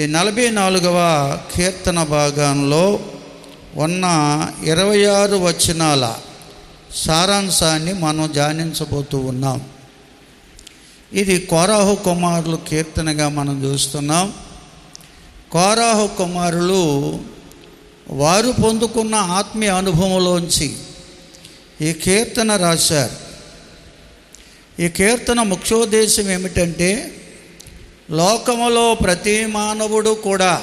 ఈ 44వ కీర్తన భాగంలో ఉన్న 26 వచనాల సారాంశాన్ని మనం ధ్యానించబోతూ ఉన్నాం. ఇది కోరాహు కుమారులు కీర్తనగా మనం చూస్తున్నాం. కోరాహు కుమారులు వారు పొందుకున్న ఆత్మీయ అనుభవంలోంచి ఈ కీర్తన రాశారు. ఈ కీర్తన ముఖ్యోద్దేశం ఏమిటంటే, లోకములో ప్రతి మానవుడు కూడా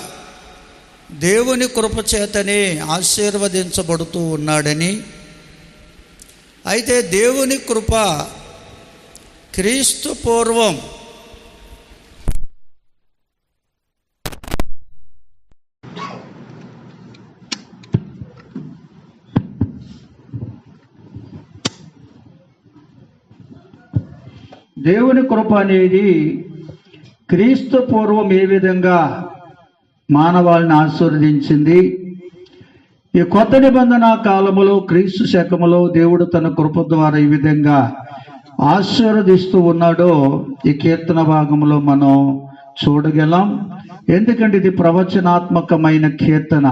దేవుని కృపచేతనే ఆశీర్వదించబడుతూ ఉన్నాడని, అయితే దేవుని కృప క్రీస్తు పూర్వం దేవుని కృప అనేది క్రీస్తు పూర్వం ఏ విధంగా మానవాళిని ఆశీర్వదించింది, ఈ కొత్త నిబంధన కాలములో క్రీస్తు శకములో దేవుడు తన కృప ద్వారా ఈ విధంగా ఆశీర్వదిస్తూ ఉన్నాడో ఈ కీర్తన భాగంలో మనం చూడగలం. ఎందుకంటే ఇది ప్రవచనాత్మకమైన కీర్తన.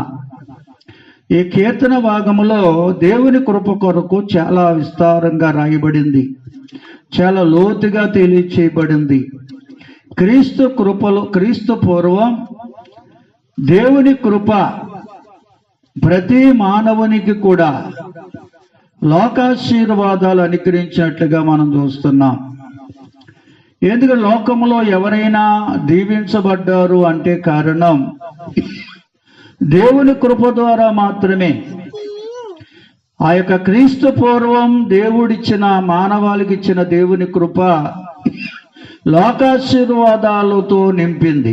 ఈ కీర్తన భాగములో దేవుని కృప కొరకు చాలా విస్తారంగా రాయబడింది, చాలా లోతుగా తెలియచేయబడింది. క్రీస్తు పూర్వం దేవుని కృప ప్రతి మానవునికి కూడా లోకాశీర్వాదాలు అనుగ్రహించినట్లుగా మనం చూస్తున్నాం. ఎందుకంటే లోకంలో ఎవరైనా దీవించబడ్డారు అంటే కారణం దేవుని కృప ద్వారా మాత్రమే. ఆ యొక్క క్రీస్తు పూర్వం దేవుడిచ్చిన మానవాళికి ఇచ్చిన దేవుని కృప లోకాశీర్వాదాలతో నింపింది.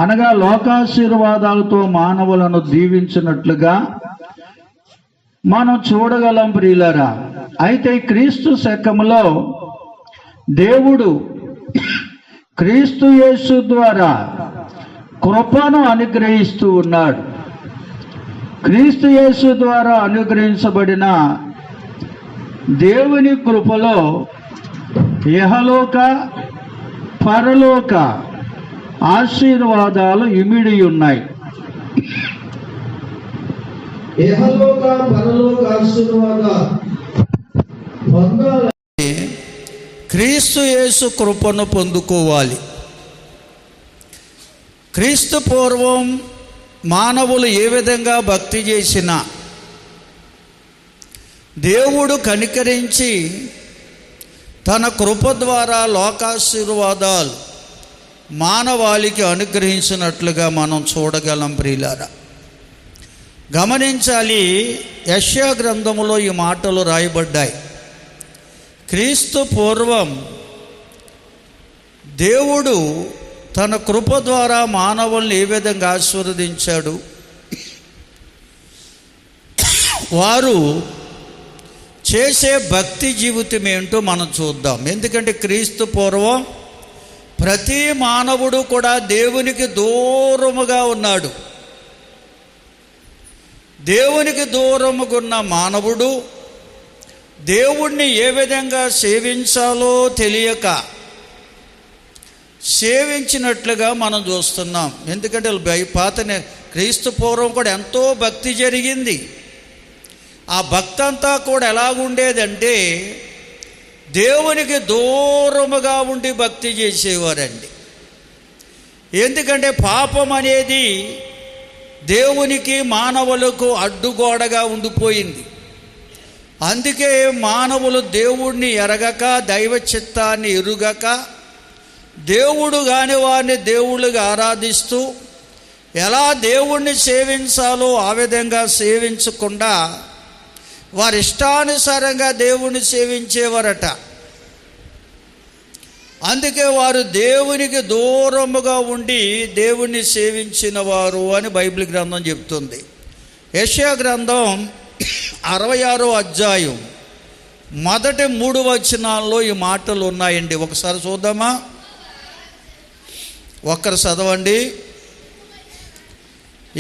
అనగా లోకాశీర్వాదాలతో మానవులను దీవించినట్లుగా మనం చూడగలం ప్రియులారా. అయితే క్రీస్తు శకములో దేవుడు క్రీస్తు యేసు ద్వారా కృపను అనుగ్రహిస్తూ ఉన్నాడు. క్రీస్తు యేసు ద్వారా అనుగ్రహించబడిన దేవుని కృపలో ఇహలోక పరలోక ఆశీర్వాదాలు ఇమిడి ఉన్నాయి. ఇహలోక పరలోక ఆశీర్వాదాలు పొందాలంటే క్రీస్తు యేసు కృపను పొందుకోవాలి. క్రీస్తు పూర్వం మానవులు ఏ విధంగా భక్తి చేసినా దేవుడు కనికరించి తన కృప ద్వారా లోకాశీర్వాదాలు మానవాళికి అనుగ్రహించినట్లుగా మనం చూడగలం ప్రియులారా. గమనించాలి, యెషయా గ్రంథములో ఈ మాటలు రాయబడ్డాయి. క్రీస్తు పూర్వం దేవుడు తన కృప ద్వారా మానవుల్ని ఏ విధంగా ఆశీర్వదించాడు, వారు చేసే భక్తి జీవితం ఏంటో మనం చూద్దాం. ఎందుకంటే క్రీస్తు పూర్వం ప్రతి మానవుడు కూడా దేవునికి దూరముగా ఉన్నాడు. దేవునికి దూరముగా ఉన్న మానవుడు దేవుణ్ణి ఏ విధంగా సేవించాలో తెలియక సేవించినట్లుగా మనం చూస్తున్నాం. ఎందుకంటే క్రీస్తు పూర్వం కూడా ఎంతో భక్తి జరిగింది. ఆ భక్తి అంతా కూడా ఎలాగుండేదంటే దేవునికి దూరముగా ఉండి భక్తి చేసేవారండి. ఎందుకంటే పాపం అనేది దేవునికి మానవులకు అడ్డుగోడగా ఉండిపోయింది. అందుకే మానవులు దేవుణ్ణి ఎరగక, దైవ చిత్తాన్ని ఎరుగక, దేవుడు కాని వారిని దేవుళ్ళుగా ఆరాధిస్తూ ఎలా దేవుణ్ణి సేవించాలో ఆ విధంగా సేవించకుండా వారి ఇష్టానుసారంగా దేవుణ్ణి సేవించేవారట. అందుకే వారు దేవునికి దూరముగా ఉండి దేవుణ్ణి సేవించిన వారు అని బైబిల్ గ్రంథం చెప్తుంది. యెషయా గ్రంథం 66వ అధ్యాయం మొదటి 3 వచనాల్లో ఈ మాటలు ఉన్నాయండి. ఒకసారి చూద్దామా? ఒక్కరు చదవండి.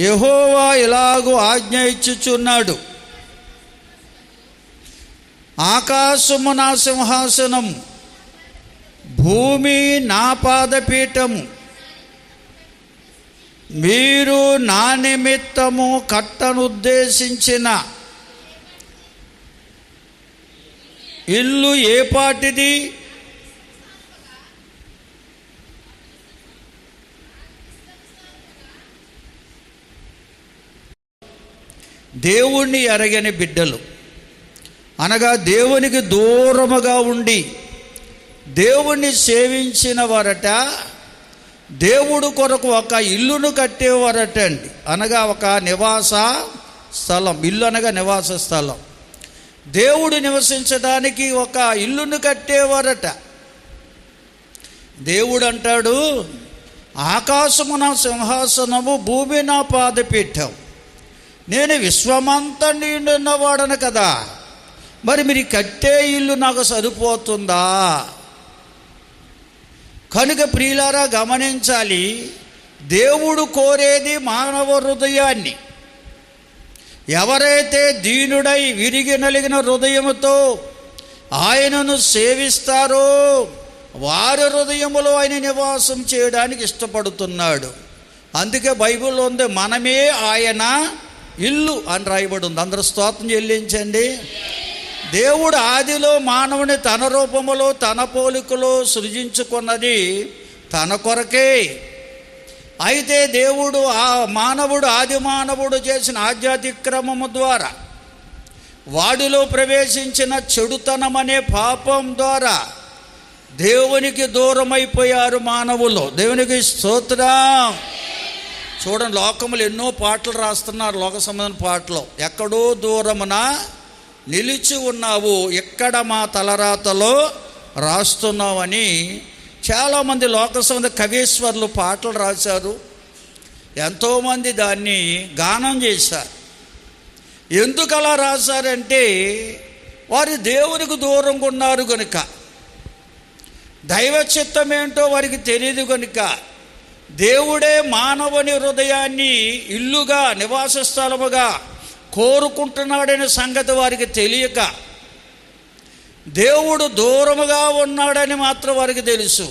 యెహోవా ఇలాగూ ఆజ్ఞ ఇచ్చుచున్నాడు, ఆకాశము నా సింహాసనం, భూమి నా పాదపీఠము. మీరు నా నిమిత్తము కట్టనుద్దేశించిన ఇల్లు ఏ పాటిది? దేవుణ్ణి ఎరగని బిడ్డలు, అనగా దేవునికి దూరముగా ఉండి దేవుణ్ణి సేవించిన వారట దేవుడు కొరకు ఒక ఇల్లును కట్టేవారట అండి. అనగా ఒక నివాస స్థలం, ఇల్లు అనగా నివాస స్థలం, దేవుడు నివసించడానికి ఒక ఇల్లును కట్టేవారట. దేవుడు అంటాడు, ఆకాశము నా సింహాసనము, భూమి నా పాదపీఠం, నేను విశ్వమంతా నిండున్నవాడను కదా, మరి మీరు కట్టే ఇల్లు నాకు సరిపోతుందా? కనుక ప్రియులారా గమనించాలి, దేవుడు కోరేది మానవ హృదయాన్ని. ఎవరైతే దీనుడై విరిగి నలిగిన హృదయముతో ఆయనను సేవిస్తారో వారి హృదయములో ఆయన నివాసం చేయడానికి ఇష్టపడుతున్నాడు. అందుకే బైబిల్లో ఉంది, మనమే ఆయన ఇల్లు అని రాయబడి ఉంది. అందరూ స్తోత్రం చెల్లించండి. దేవుడు ఆదిలో మానవుని తన రూపములో తన పోలికలో సృజించుకున్నది తన కొరకే. అయితే దేవుడు ఆది మానవుడు చేసిన ఆధ్యాత్మిక్రమము ద్వారా వాడిలో ప్రవేశించిన చెడుతనం అనే పాపం ద్వారా దేవునికి దూరమైపోయారు మానవులు. దేవునికి స్తోత్రం. చూడండి, లోకములు ఎన్నో పాటలు రాస్తున్నారు, లోక సంబంధం పాటలు. ఎక్కడో దూరమున నిలిచి ఉన్నావు, ఎక్కడ మా తలరాతలో రాస్తున్నావని చాలామంది లోక సంబంధ కవీశ్వరులు పాటలు రాశారు. ఎంతోమంది దాన్ని గానం చేశారు. ఎందుకు అలా రాశారంటే వారు దేవునికి దూరంగా ఉన్నారు కనుక, దైవ చిత్తం ఏంటో వారికి తెలియదు కనుక, దేవుడే మానవుని హృదయాన్ని ఇల్లుగా నివాస స్థలముగా కోరుకుంటున్నాడనే సంగతి వారికి తెలియక, దేవుడు దూరముగా ఉన్నాడని మాత్రం వారికి తెలుసు.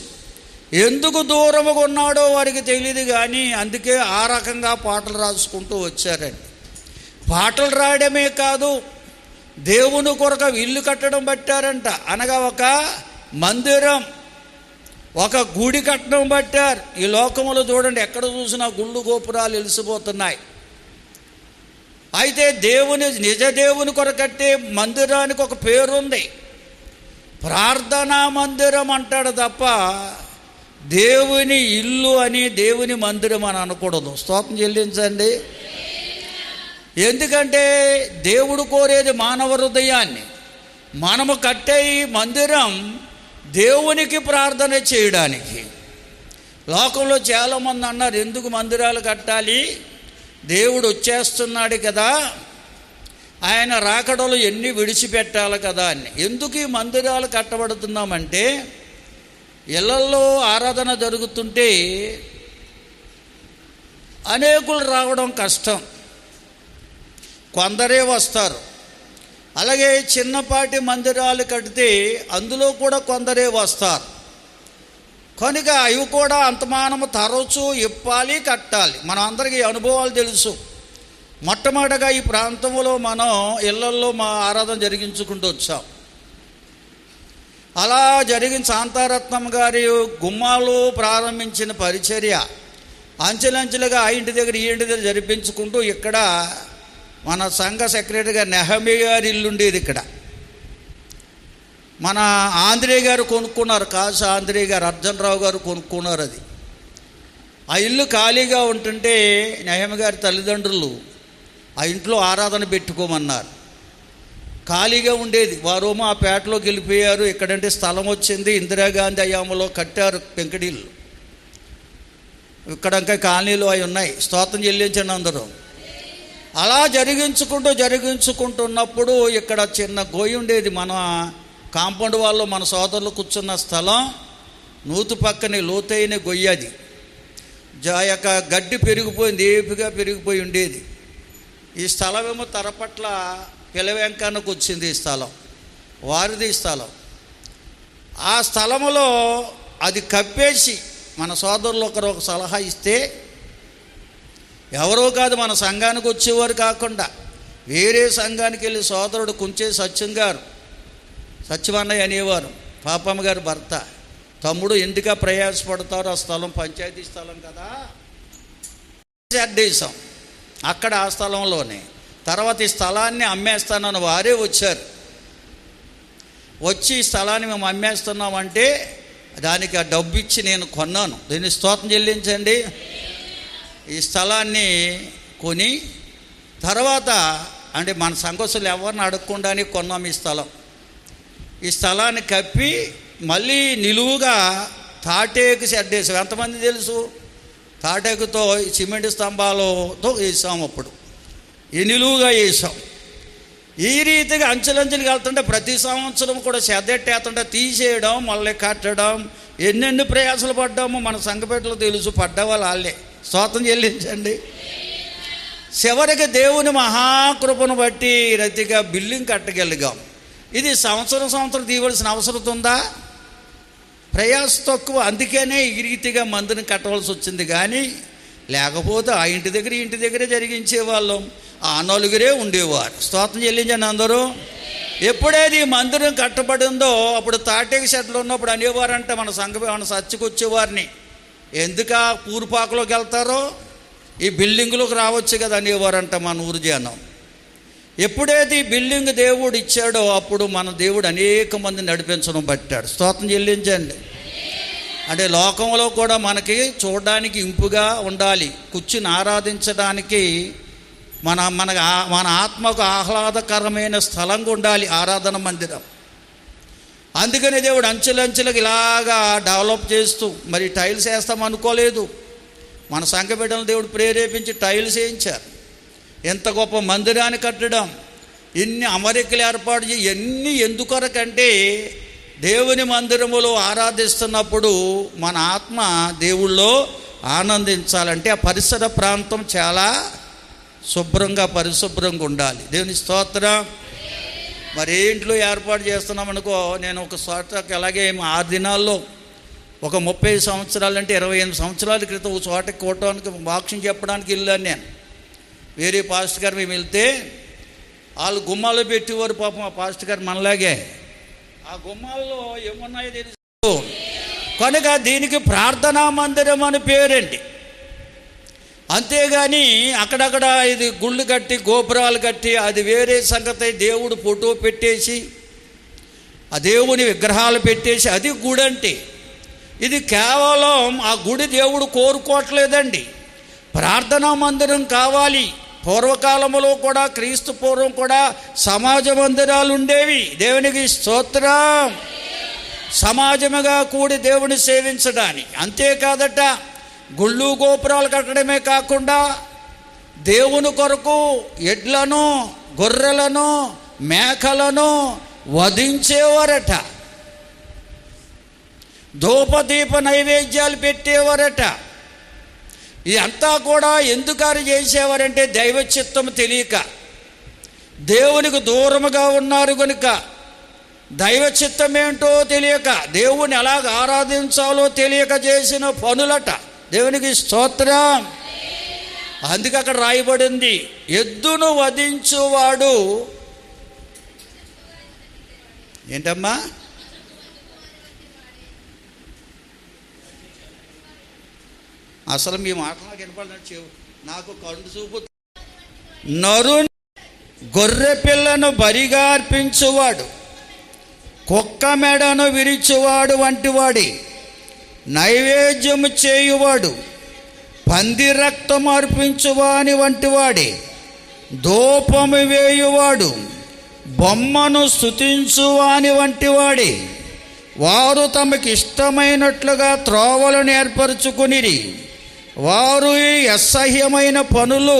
ఎందుకు దూరముగా ఉన్నాడో వారికి తెలియదు. కానీ అందుకే ఆ రకంగా పాటలు రాసుకుంటూ వచ్చారండి. పాటలు రాయడమే కాదు, దేవుని కొరకు ఇల్లు కట్టడం పట్టారంట. అనగా ఒక మందిరం, ఒక గుడి కట్టడం పట్టారు. ఈ లోకములో చూడండి, ఎక్కడ చూసినా గుళ్ళు గోపురాలు వెలిసిపోతున్నాయి. అయితే నిజ దేవుని కొరకట్టే మందిరానికి ఒక పేరుంది, ప్రార్థనా మందిరం అంటాడు తప్ప దేవుని ఇల్లు అని దేవుని మందిరం అని అనకూడదు. స్తోత్రం చెల్లించండి. ఎందుకంటే దేవుడు కోరేది మానవ హృదయాన్ని. మనము కట్టే ఈ మందిరం దేవునికి ప్రార్థన చేయడానికి. లోకంలో చాలామంది అన్నారు, ఎందుకు మందిరాలు కట్టాలి, దేవుడు వచ్చేస్తున్నాడు కదా, ఆయన రాకడలు ఎన్ని విడిచిపెట్టాలి కదా అని. ఎందుకు ఈ మందిరాలు కట్టబడుతున్నామంటే, ఇళ్లల్లో ఆరాధన జరుగుతుంటే అనేకులు రావడం కష్టం, కొందరే వస్తారు. అలాగే చిన్నపాటి మందిరాలు కడితే అందులో కూడా కొందరే వస్తారు. కనుక అవి కూడా అంతమానము తరచూ ఇప్పాలి, కట్టాలి. మనం అందరికీ అనుభవాలు తెలుసు. మొట్టమొదటిగా ఈ ప్రాంతంలో మనం ఇళ్లల్లో మా ఆరాధన జరిగించుకుంటూ వచ్చాం. అలా జరిగిన శాంతారత్నం గారి గుమ్మాలు ప్రారంభించిన పరిచర్య అంచెలంచెలుగా ఆ ఇంటి దగ్గర ఈ ఇంటి దగ్గర జరిపించుకుంటూ ఇక్కడ మన సంఘ సెక్రటరీగా నెహమ్యా గారి ఇల్లు ఉండేది. ఇక్కడ మన ఆంధ్రేయ గారు కొనుక్కున్నారు, కాసు ఆంధ్రేయ గారు, అర్జునరావు గారు కొనుక్కున్నారు. అది ఆ ఇల్లు ఖాళీగా ఉంటుంటే నెహమ్యా గారి తల్లిదండ్రులు ఆ ఇంట్లో ఆరాధన పెట్టుకోమన్నారు. ఖాళీగా ఉండేది. వారేమో ఆ పేటలోకి వెళ్ళిపోయారు. ఎక్కడంటే స్థలం వచ్చింది, ఇందిరాగాంధీ హయాంలో కట్టారు పెంకటిల్లు. ఇక్కడ ఇంకా కాలనీలు అవి ఉన్నాయి. స్తోత్రం చెల్లించండి అందరూ. అలా జరిగించుకుంటున్నప్పుడు ఇక్కడ చిన్న గొయ్యి ఉండేది. మన కాంపౌండ్ వాళ్ళు మన సోదరులు కూర్చున్న స్థలం నూతు పక్కనే లోతైన గొయ్యి. అది యొక్క గడ్డి పెరిగిపోయింది, ఏపుగా పెరిగిపోయి ఉండేది. ఈ స్థలం ఏమో తరపట్ల పిలవెంకానికి వచ్చింది. ఈ స్థలం వారిది స్థలం. ఆ స్థలంలో అది కప్పేసి మన సోదరులు ఒక సలహా ఇస్తే ఎవరో కాదు, మన సంఘానికి వచ్చేవారు కాకుండా వేరే సంఘానికి వెళ్ళి సోదరుడు కుంచే సత్యమన్నయ్య అనేవారు, పాపమ్మ గారి భర్త. తమ్ముడు ఎందుక ప్రయాసపడతారు, ఆ స్థలం పంచాయతీ స్థలం కదా, అడ్డేశాం అక్కడ ఆ స్థలంలోనే. తర్వాత ఈ స్థలాన్ని అమ్మేస్తానని వారే వచ్చారు. వచ్చి ఈ స్థలాన్ని మేము అమ్మేస్తున్నామంటే దానికి ఆ డబ్బు ఇచ్చి నేను కొన్నాను. దీన్ని స్తోత్రం చెల్లించండి. ఈ స్థలాన్ని కొని తర్వాత అంటే మన సంఘస్థులు ఎవరిని అడగకుండానే కొన్నాం ఈ స్థలం. ఈ స్థలాన్ని కప్పి మళ్ళీ నిలువుగా తాటేకు షెడ్ వేసాం. ఎంతమంది తెలుసు? తాటేకుతో సిమెంట్ స్తంభాలతో వేసాం. అప్పుడు ఈ నిలువుగా వేసాం. ఈ రీతిగా అంచెలంచెలుగా వెళ్తుంటే ప్రతి సంవత్సరం కూడా చెద్దెట్టేస్తుంటే తీసేయడం, మళ్ళీ కట్టడం, ఎన్నెన్ని ప్రయాసాలు పడ్డామో మన సంఘపేటలో తెలుసు. పడ్డవాళ్ళు వాళ్ళే. స్తోత్రం చెల్లించండి. చివరికి దేవుని మహాకృపను బట్టి రీతిగా బిల్డింగ్ కట్టగలిగాం. ఇది సంవత్సరం తీయవలసిన అవసరం ఉందా? ప్రయాస తక్కువ. అందుకనే ఈ రీతిగా మందిని కట్టవలసి వచ్చింది. కానీ లేకపోతే ఆ ఇంటి దగ్గరే జరిగించేవాళ్ళం. ఆ నలుగురే ఉండేవారు. స్తోత్రం చెల్లించండి అందరూ. ఎప్పుడైతే ఈ మందిరం కట్టబడిందో అప్పుడు తాటేక షెడ్లు ఉన్నప్పుడు అనేవారంట మన చర్చకు వచ్చేవారిని, ఎందుక పూర్పాకలోకి వెళ్తారో ఈ బిల్డింగ్లోకి రావచ్చు కదా అనేవారంట మన ఊరు జనం. ఎప్పుడైతే ఈ బిల్డింగ్ దేవుడు ఇచ్చాడో అప్పుడు మన దేవుడు అనేక మంది నడిపించడం పట్టాడు. స్తోత్రం చెల్లించండి. అంటే లోకంలో కూడా మనకి చూడడానికి ఇంపుగా ఉండాలి, కూర్చుని ఆరాధించడానికి మన ఆత్మకు ఆహ్లాదకరమైన స్థలంగా ఉండాలి ఆరాధన మందిరం. అందుకని దేవుడు అంచెలంచెలకు ఇలాగా డెవలప్ చేస్తూ, మరి టైల్స్ వేస్తాం అనుకోలేదు. మన సంఘ బిడ్డలను దేవుడు ప్రేరేపించి టైల్స్ వేయించారు. ఎంత గొప్ప మందిరాన్ని కట్టడం, ఇన్ని అమరికలు ఏర్పాటు చేసి ఎన్ని ఎందుకొరకంటే దేవుని మందిరములో ఆరాధిస్తున్నప్పుడు మన ఆత్మ దేవుళ్ళో ఆనందించాలంటే ఆ పరిసర ప్రాంతం చాలా పరిశుభ్రంగా ఉండాలి. దేవుని స్తోత్రం. మరి ఇంట్లో ఏర్పాటు చేస్తున్నామనుకో, నేను ఒక చోటకి అలాగే 6 దినాల్లో ఒక 30 సంవత్సరాలు అంటే 28 సంవత్సరాల క్రితం ఒక చోటకి కోవటానికి వాక్యం చెప్పడానికి వెళ్ళాను నేను. వేరే పాస్టర్ గారు మేము వెళ్తే వాళ్ళు గుమ్మాలు పెట్టేవారు. పాపం ఆ పాస్టర్ గారు మనలాగే ఆ గుమ్మాల్లో ఏమున్నాయో తెలుసు. కనుక దీనికి ప్రార్థనా మందిరం అని పేరండి. అంతేగాని అక్కడక్కడ ఇది గుళ్ళు కట్టి గోపురాలు కట్టి అది వేరే సంగతి. దేవుడు ఫోటో పెట్టేసి ఆ దేవుని విగ్రహాలు పెట్టేసి అది గుడి అంటే. ఇది కేవలం ఆ గుడి దేవుడు కోరుకోవట్లేదండి, ప్రార్థనా మందిరం కావాలి. పూర్వకాలంలో కూడా క్రీస్తు పూర్వం కూడా సమాజ మందిరాలు ఉండేవి. దేవునికి స్తోత్రం. సమాజముగా కూడి దేవుని సేవించడానికి. అంతేకాదట, గుళ్ళు గోపురాలు కట్టడమే కాకుండా దేవుని కొరకు ఎడ్లను, గొర్రెలను, మేకలను వధించేవారట. ధూపదీప నైవేద్యాలు పెట్టేవారట. ఇదంతా కూడా ఎందుకని చేసేవారంటే దైవ చిత్తం తెలియక, దేవునికి దూరముగా ఉన్నారు కనుక, దైవ చిత్తం ఏంటో తెలియక, దేవుని ఎలాగ ఆరాధించాలో తెలియక చేసిన పనులట. దేవునికి స్తోత్రం. అందుకే అక్కడ రాయబడింది, ఎద్దును వధించువాడు ఏంటమ్మా? అసలు మీ మాట నాకు వినపడిన నాకు కండు చూపు. గొర్రె పిల్లను బరిగా అర్పించువాడు, కుక్క మెడను విరిచువాడు వంటివాడి, నైవేద్యము చేయువాడు, పంది రక్తం అర్పించువాని వంటివాడి, ధూపము వేయువాడు, బొమ్మను స్తుతించువాని వంటివాడి, వారు తమకి ఇష్టమైనట్లుగా త్రోవలను ఏర్పరచుకునిరి. వారు ఈ అసహ్యమైన పనులు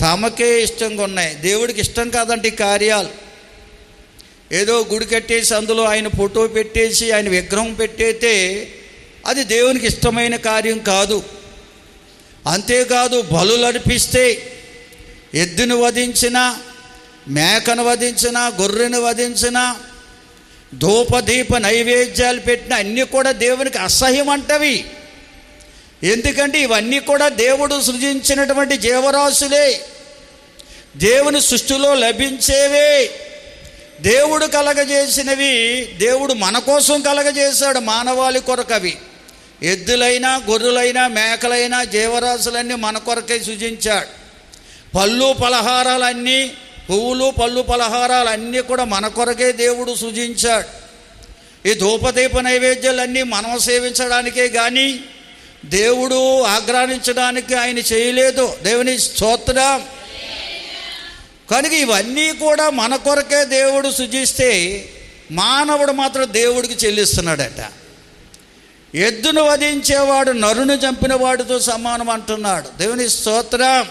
తమకే ఇష్టంగా ఉన్నాయి. దేవుడికి ఇష్టం కాదంటే ఈ కార్యాలు. ఏదో గుడి కట్టేసి అందులో ఆయన ఫోటో పెట్టేసి ఆయన విగ్రహం పెట్టేస్తే అది దేవునికి ఇష్టమైన కార్యం కాదు. అంతేకాదు, బలులు అర్పిస్తే ఎద్దును వధించిన, మేకను వధించిన, గొర్రెను వధించిన, ధూపదీప నైవేద్యాలు పెట్టిన అన్నీ కూడా దేవునికి అసహ్యం అంటవి. ఎందుకంటే ఇవన్నీ కూడా దేవుడు సృజించినటువంటి జీవరాశులే, దేవుని సృష్టిలో లభించేవే, దేవుడు కలగజేసినవి. దేవుడు మన కోసం కలగజేశాడు, మానవాళి కొరకవి. ఎద్దులైనా, గొర్రెలైనా, మేకలైనా, జీవరాశులన్నీ మన కొరకే సృజించాడు. పళ్ళు పలహారాలన్నీ, పువ్వులు పళ్ళు పలహారాలన్నీ కూడా మన కొరకే దేవుడు సృజించాడు. ఈ ధూపదీప నైవేద్యాలన్నీ మనం సేవించడానికే కానీ దేవుడు ఆగ్రహించడానికి ఆయన చేయలేదు. దేవుని స్తోత్రం. కనుక ఇవన్నీ కూడా మన కొరకే దేవుడు సృజిస్తే మానవుడు మాత్రం దేవుడికి చెల్లిస్తున్నాడట. ఎద్దును వధించేవాడు నరుని చంపిన వాడితో సమానం అంటున్నాడు. దేవుని స్తోత్రం.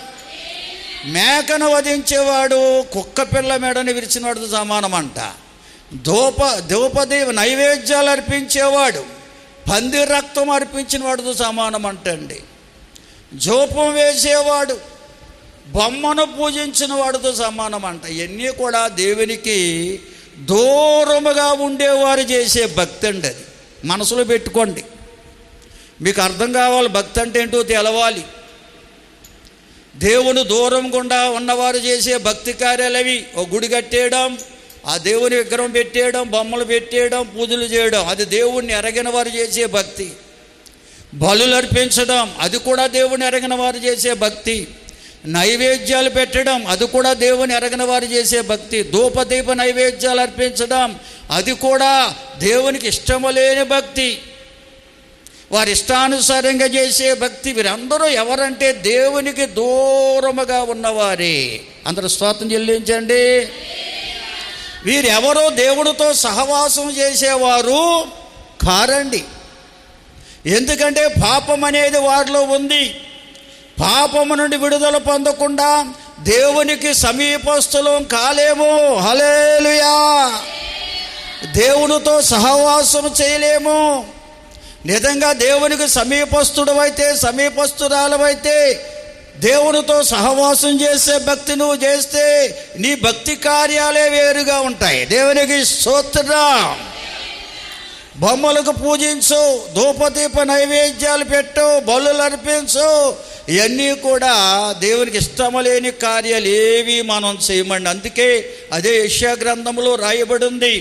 మేకను వధించేవాడు కుక్క పిల్ల మెడని విరిచిన వాడితో సమానం అంట. ధూపదీప నైవేద్యాలు అర్పించేవాడు పంది రక్తం అర్పించిన వాడితో సమానం అంటండి. జోపం వేసేవాడు బొమ్మను పూజించిన వాడితో సమానం అంట. ఇవన్నీ కూడా దేవునికి దూరముగా ఉండేవారు చేసే భక్తి అండి. అది మనసులో పెట్టుకోండి. మీకు అర్థం కావాలి, భక్తి అంటే ఏంటో తెలవాలి. దేవుని దూరం గుండా ఉన్నవారు చేసే భక్తి కార్యాలవి. ఓ గుడి కట్టేయడం, ఆ దేవుని విగ్రహం పెట్టేయడం, బొమ్మలు పెట్టేయడం, పూజలు చేయడం, అది దేవుణ్ణి ఎరగిన వారు చేసే భక్తి. బలులు అర్పించడం, అది కూడా దేవుని ఎరగిన వారు చేసే భక్తి. నైవేద్యాలు పెట్టడం, అది కూడా దేవుని ఎరగిన వారు చేసే భక్తి. ధూపదీప నైవేద్యాలు అర్పించడం, అది కూడా దేవునికి ఇష్టము లేని భక్తి, వారి ఇష్టానుసారంగా చేసే భక్తి. వీరందరూ ఎవరంటే దేవునికి దూరముగా ఉన్నవారే. అందరూ స్తోత్రం చెల్లించండి. వీరెవరో దేవుడితో సహవాసం చేసేవారు కారండి. ఎందుకంటే పాపం అనేది వారిలో ఉంది. పాపము నుండి విడుదల పొందకుండా దేవునికి సమీపస్థులం కాలేము. హల్లెలూయా. దేవునితో సహవాసం చేయలేము. నిజంగా దేవునికి సమీపస్థుడవైతే, సమీపస్థురాలవైతే, దేవునితో సహవాసం చేసే భక్తి నువ్వు చేస్తే నీ భక్తి కార్యాలే వేరుగా ఉంటాయి. దేవునికి స్తోత్రం. బొమ్మలకు పూజించు, ధూపదీప నైవేద్యాలు పెట్టు, బలులు అర్పించు, ఇవన్నీ కూడా దేవునికి ఇష్టము లేని కార్యాలు ఏవి మనం చేయమండి. అందుకే అదే యెషయా గ్రంథంలో రాయబడి ఉంది.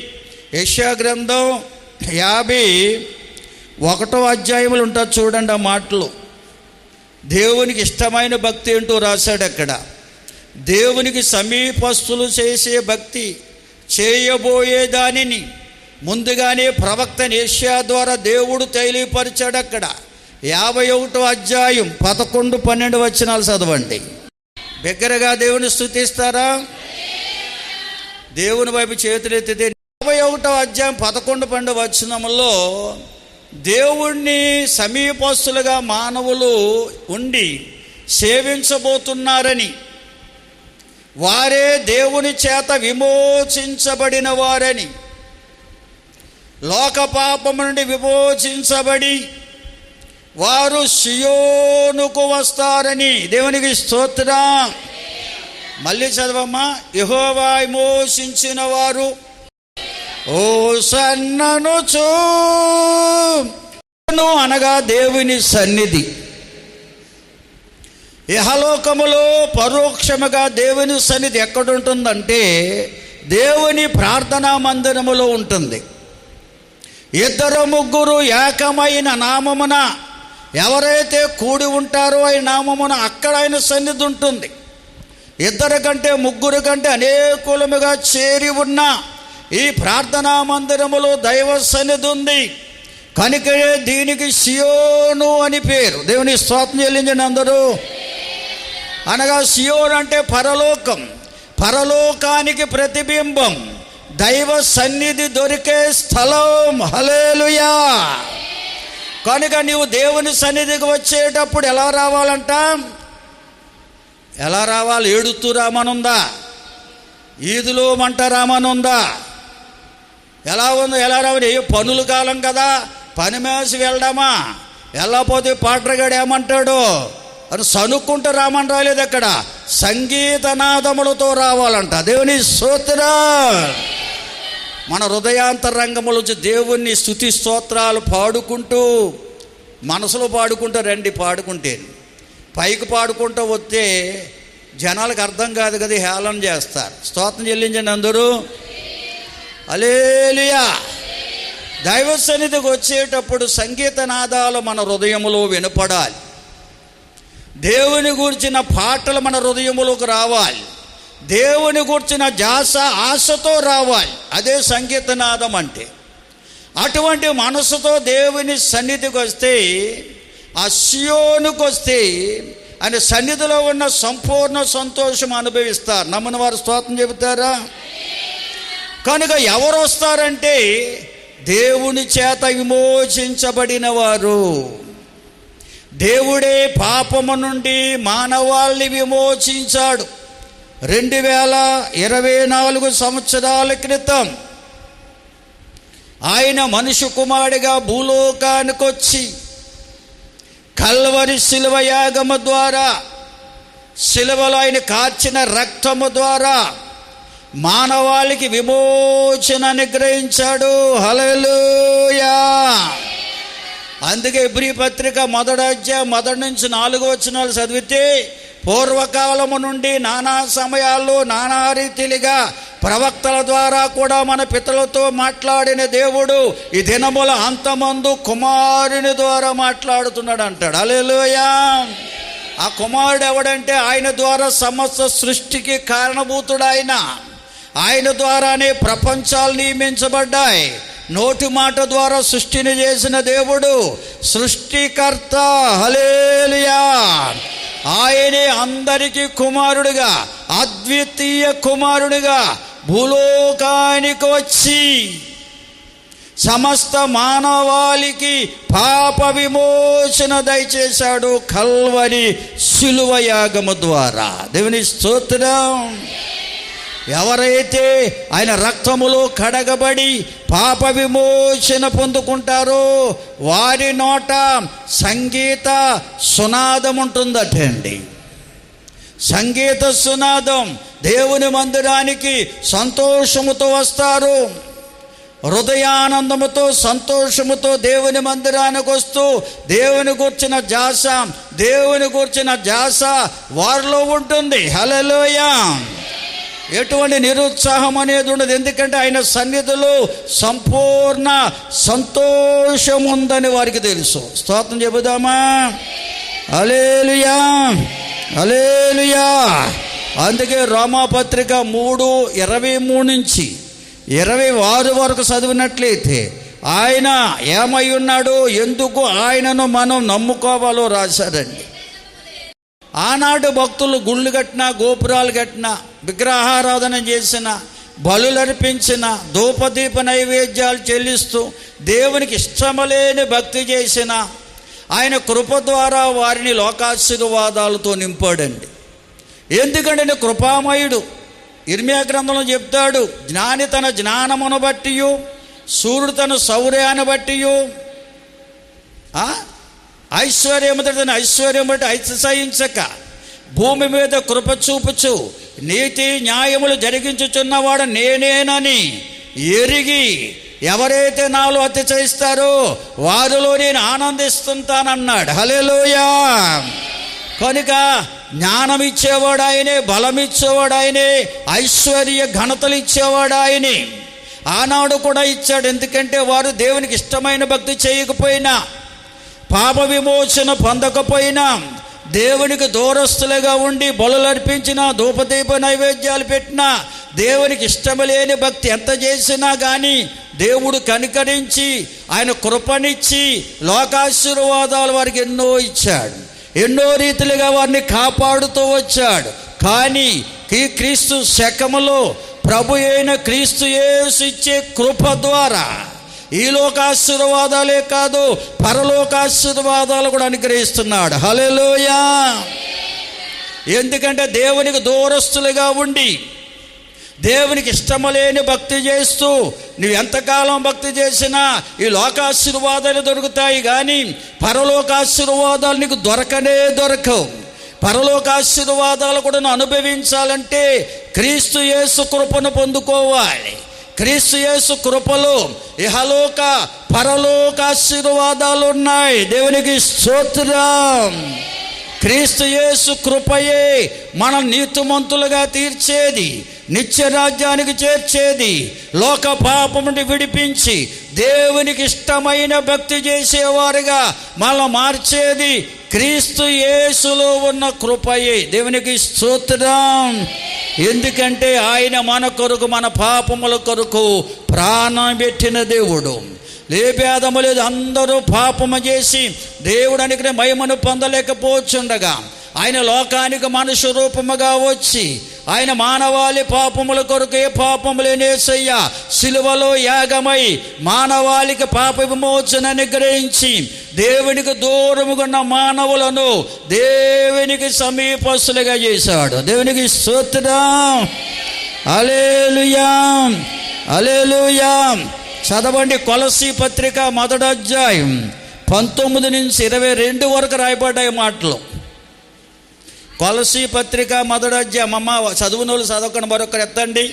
యెషయా గ్రంథం 51వ అధ్యాయములు ఉంటుంది చూడండి. ఆ మాటలు దేవునికి ఇష్టమైన భక్తి ఏంటో రాశాడు అక్కడ. దేవునికి సమీపస్తులు చేసే భక్తి చేయబోయే దానిని ముందుగానే ప్రవక్త యెషయా ద్వారా దేవుడు తెలియపరిచాడు. అక్కడ 51వ అధ్యాయం 11, 12 వచనాలు చదవండి. బిగ్గరగా దేవుని స్తుతిస్తారా? దేవుని వైపు చేతులెత్తితే 51వ అధ్యాయం 11, 12 వచనములో దేవుణ్ణి సమీపస్తులుగా మానవులు ఉండి సేవించబోతున్నారని, వారే దేవుని చేత విమోచించబడిన వారని, లోక పాపము నుండి విమోచించబడి వారు సియోనుకు వస్తారని. దేవునికి స్తోత్రం. మళ్ళీ చదవమ్మా. యెహోవా విమోచించిన వారు హోసన్నను అనగా దేవుని సన్నిధి. ఇహలోకములో పరోక్షముగా దేవుని సన్నిధి ఎక్కడుంటుందంటే దేవుని ప్రార్థనా మందిరములో ఉంటుంది. 2, 3 ఏకమైన నామమున ఎవరైతే కూడి ఉంటారో ఆయన నామమున అక్కడ ఆయన సన్నిధి ఉంటుంది. 2 కంటే 3 కంటే అనేకులముగా చేరి ఉన్న ఈ ప్రార్థనా మందిరములో దైవ సన్నిధి ఉంది. కనుక దీనికి సియోను అని పేరు. దేవుని స్తోత్రం చెల్లించండి అందరూ. అనగా సియోన్ అంటే పరలోకం, పరలోకానికి ప్రతిబింబం, దైవ సన్నిధి దొరికే స్థలం. హల్లెలూయా. కనుక నీవు దేవుని సన్నిధికి వచ్చేటప్పుడు ఎలా రావాలంట? ఎలా రావాలి? ఏడుస్తూ రామనుందా? ఈదులో మంట రామనుందా? ఎలా ఉందో? ఎలా రావాలి? పనుల కాలం కదా, పని మేసి వెళ్దామా? వెళ్ళకపోతే పాటగాడు ఏమంటాడు అని సనుక్కుంటూ రామని రాలేదు. అక్కడ సంగీతనాదములతో రావాలంట. దేవుని స్తోత్రం. మన హృదయాంతరంగముల నుంచి దేవుణ్ణి స్తుతి స్తోత్రాలు పాడుకుంటూ మనసులో పాడుకుంటూ రండి, పాడుకుంటే పైకి పాడుకుంటూ వస్తే జనాలకు అర్థం కాదు కదా, హేళన చేస్తారు. స్తోత్రం చెల్లించండి అందరూ. హల్లెలూయా. దైవ సన్నిధికి వచ్చేటప్పుడు సంగీత నాదాలు మన హృదయములో వినపడాలి. దేవుని గూర్చిన పాటలు మన హృదయములోకి రావాలి. దేవుని గూర్చిన ధ్యాస ఆశతో రావాలి. అదే సంగీత నాదం అంటే. అటువంటి మనసుతో దేవుని సన్నిధికి వస్తే, ఆ సియోనుకు వస్తే ఆయన సన్నిధిలో ఉన్న సంపూర్ణ సంతోషం అనుభవిస్తారు. నమ్మిన వారు స్తోత్రం చెబుతారా? కనుక ఎవరు వస్తారంటే దేవుని చేత విమోచించబడిన వారు. దేవుడే పాపము నుండి మానవాళిని విమోచించాడు. 2024 సంవత్సరాల క్రితం ఆయన మనుష్య కుమారుడిగా భూలోకానికి వచ్చి కల్వరి శిలువ యాగము ద్వారా, శిలువలో ఆయన కార్చిన రక్తము ద్వారా మానవాళికి విమోచన అనుగ్రహించాడు. హల్లెలూయా. అందుకే హెబ్రీ పత్రిక 1వ అధ్యాయం 1 నుంచి 4 వచనాలు చదివితే, పూర్వకాలము నుండి నానా సమయాల్లో నానా రీతిలుగా ప్రవక్తల ద్వారా కూడా మన పితరులతో మాట్లాడిన దేవుడు ఈ దినముల అంతమందు కుమారుని ద్వారా మాట్లాడుతున్నాడు అంటాడు. హల్లెలూయా. ఆ కుమారుడు ఎవడంటే ఆయన ద్వారా సమస్త సృష్టికి కారణభూతుడు ఆయన. ఆయన ద్వారానే ప్రపంచాలు నియమించబడ్డాయి. నోటి మాట ద్వారా సృష్టిని చేసిన దేవుడు సృష్టికర్త. హల్లెలూయా. ఆయనే అందరికీ కుమారుడిగా, అద్వితీయ కుమారుడిగా భూలోకానికి వచ్చి సమస్త మానవాళికి పాప విమోచన దయచేశాడు కల్వరి శిలువ యాగము ద్వారా. దేవుని స్తోత్రం. ఎవరైతే ఆయన రక్తములో కడగబడి పాప విమోచన పొందుకుంటారో వారి నోట సంగీత సునాదం ఉంటుందటండి. సంగీత సునాదం. దేవుని మందిరానికి సంతోషముతో వస్తారు. హృదయానందముతో సంతోషముతో దేవుని మందిరానికి వస్తూ దేవుని గూర్చిన ధ్యాస వారిలో ఉంటుంది. హల్లెలూయా. ఎటువంటి నిరుత్సాహం అనేది ఉండదు. ఎందుకంటే ఆయన సన్నిధిలో సంపూర్ణ సంతోషం ఉందని వారికి తెలుసు. స్తోత్రం చెబుదామా? హల్లెలూయా. హల్లెలూయా. అందుకే రోమాపత్రిక 3:23 నుంచి 26 వరకు చదివినట్లయితే ఆయన ఏమై ఉన్నాడో, ఎందుకు ఆయనను మనం నమ్ముకోవాలో రాశారండి. ఆనాడు భక్తులు గుళ్ళు కట్టినా, గోపురాలు కట్టినా, విగ్రహారాధన చేసిన, బలులర్పించిన, ధూపదీప నైవేద్యాలు చెల్లిస్తూ దేవునికి ఇష్టమలేని భక్తి చేసిన ఆయన కృప ద్వారా వారిని లోకాశీర్వాదాలతో నింపాడండి. ఎందుకంటే కృపామయుడు. ఇర్మియా గ్రంథంలో చెప్తాడు, జ్ఞాని తన జ్ఞానమును బట్టియు, సూర్యుడు తన శౌర్యాన్ని బట్టియు, ఐశ్వర్యము తన ఐశ్వర్యం బట్టి అతిశయించక భూమి మీద కృప చూపుచు నీతి న్యాయములు జరిగించుచున్నవాడు నేనేనని ఎరిగి ఎవరైతే నాలో అతిశయిస్తారో వారిలో నేను ఆనందిస్తుంటానన్నాడు. హల్లెలూయా. కనుక జ్ఞానం ఇచ్చేవాడు ఆయనే, బలం ఇచ్చేవాడు ఆయనే, ఐశ్వర్య ఘనతలు ఇచ్చేవాడు ఆయనే. ఆనాడు కూడా ఇచ్చాడు. ఎందుకంటే వారు దేవునికి ఇష్టమైన భక్తి చేయకపోయినా, పాప విమోచన పొందకపోయినా, దేవునికి దూరస్తులుగా ఉండి బలులర్పించినా, ధూపదీప నైవేద్యాలు పెట్టినా, దేవునికి ఇష్టం లేని భక్తి ఎంత చేసినా కానీ దేవుడు కనికరించి ఆయన కృపనిచ్చి లోకాశీర్వాదాలు వారికి ఎన్నో ఇచ్చాడు. ఎన్నో రీతిలుగా వారిని కాపాడుతూ వచ్చాడు. కానీ ఈ క్రీస్తు శకములో ప్రభు అయిన క్రీస్తు యేసు ఇచ్చే కృప ద్వారా ఈ లోకాశీర్వాదాలే కాదు, పరలోకాశీర్వాదాలు కూడా అనుగ్రహిస్తున్నాడు. హల్లెలూయా. ఎందుకంటే దేవునికి దూరస్తులుగా ఉండి దేవునికి ఇష్టమలేని భక్తి చేస్తూ నువ్వు ఎంతకాలం భక్తి చేసినా ఈ లోకాశీర్వాదాలు దొరుకుతాయి, కానీ పరలోకాశీర్వాదాలు నీకు దొరకవు. పరలోకాశీర్వాదాలు కూడా అనుభవించాలంటే క్రీస్తు యేసు కృపను పొందుకోవాలి. క్రీస్తు యేసు కృపలో ఇహలోక పరలోక ఆశీర్వాదాలు ఉన్నాయి. దేవునికి స్తోత్రం. క్రీస్తు యేసు కృపయే మన నీతిమంతులుగా తీర్చేది, నిత్య రాజ్యానికి చేర్చేది, లోక పాపం నుండి విడిపించి దేవునికి ఇష్టమైన భక్తి చేసేవారుగా మనల్ని మార్చేది క్రీస్తు యేసులో ఉన్న కృపయే. దేవునికి స్తోత్రం. ఎందుకంటే ఆయన మన కొరకు, మన పాపముల కొరకు ప్రాణం పెట్టిన దేవుడు. ఏ భేదము లేదు. అందరూ పాపము చేసి దేవుడానికి మహిమను పొందలేకపోతుండగా ఆయన లోకానికి మనుష్య రూపముగా వచ్చి ఆయన మానవాళి పాపముల కొరకు, ఏ పాపము లేని యేసయ్య సిలువలో యాగమై మానవాళికి పాప విమోచన అనుగ్రహించి దేవునికి దూరముగా ఉన్న మానవులను దేవునికి సమీపస్తులుగా చేశాడు. దేవునికి స్తోత్రం. హల్లెలూయా, హల్లెలూయా. చదవండి కొలస్సీ పత్రిక 1వ అధ్యాయం 19 నుంచి 22 వరకు రాయబడ్డాయి మాటలు. కొలస్సీ పత్రిక 1వ అధ్యాయం. అమ్మ చదువున వాళ్ళు చదవకుండా మరొకరు ఎత్తండి.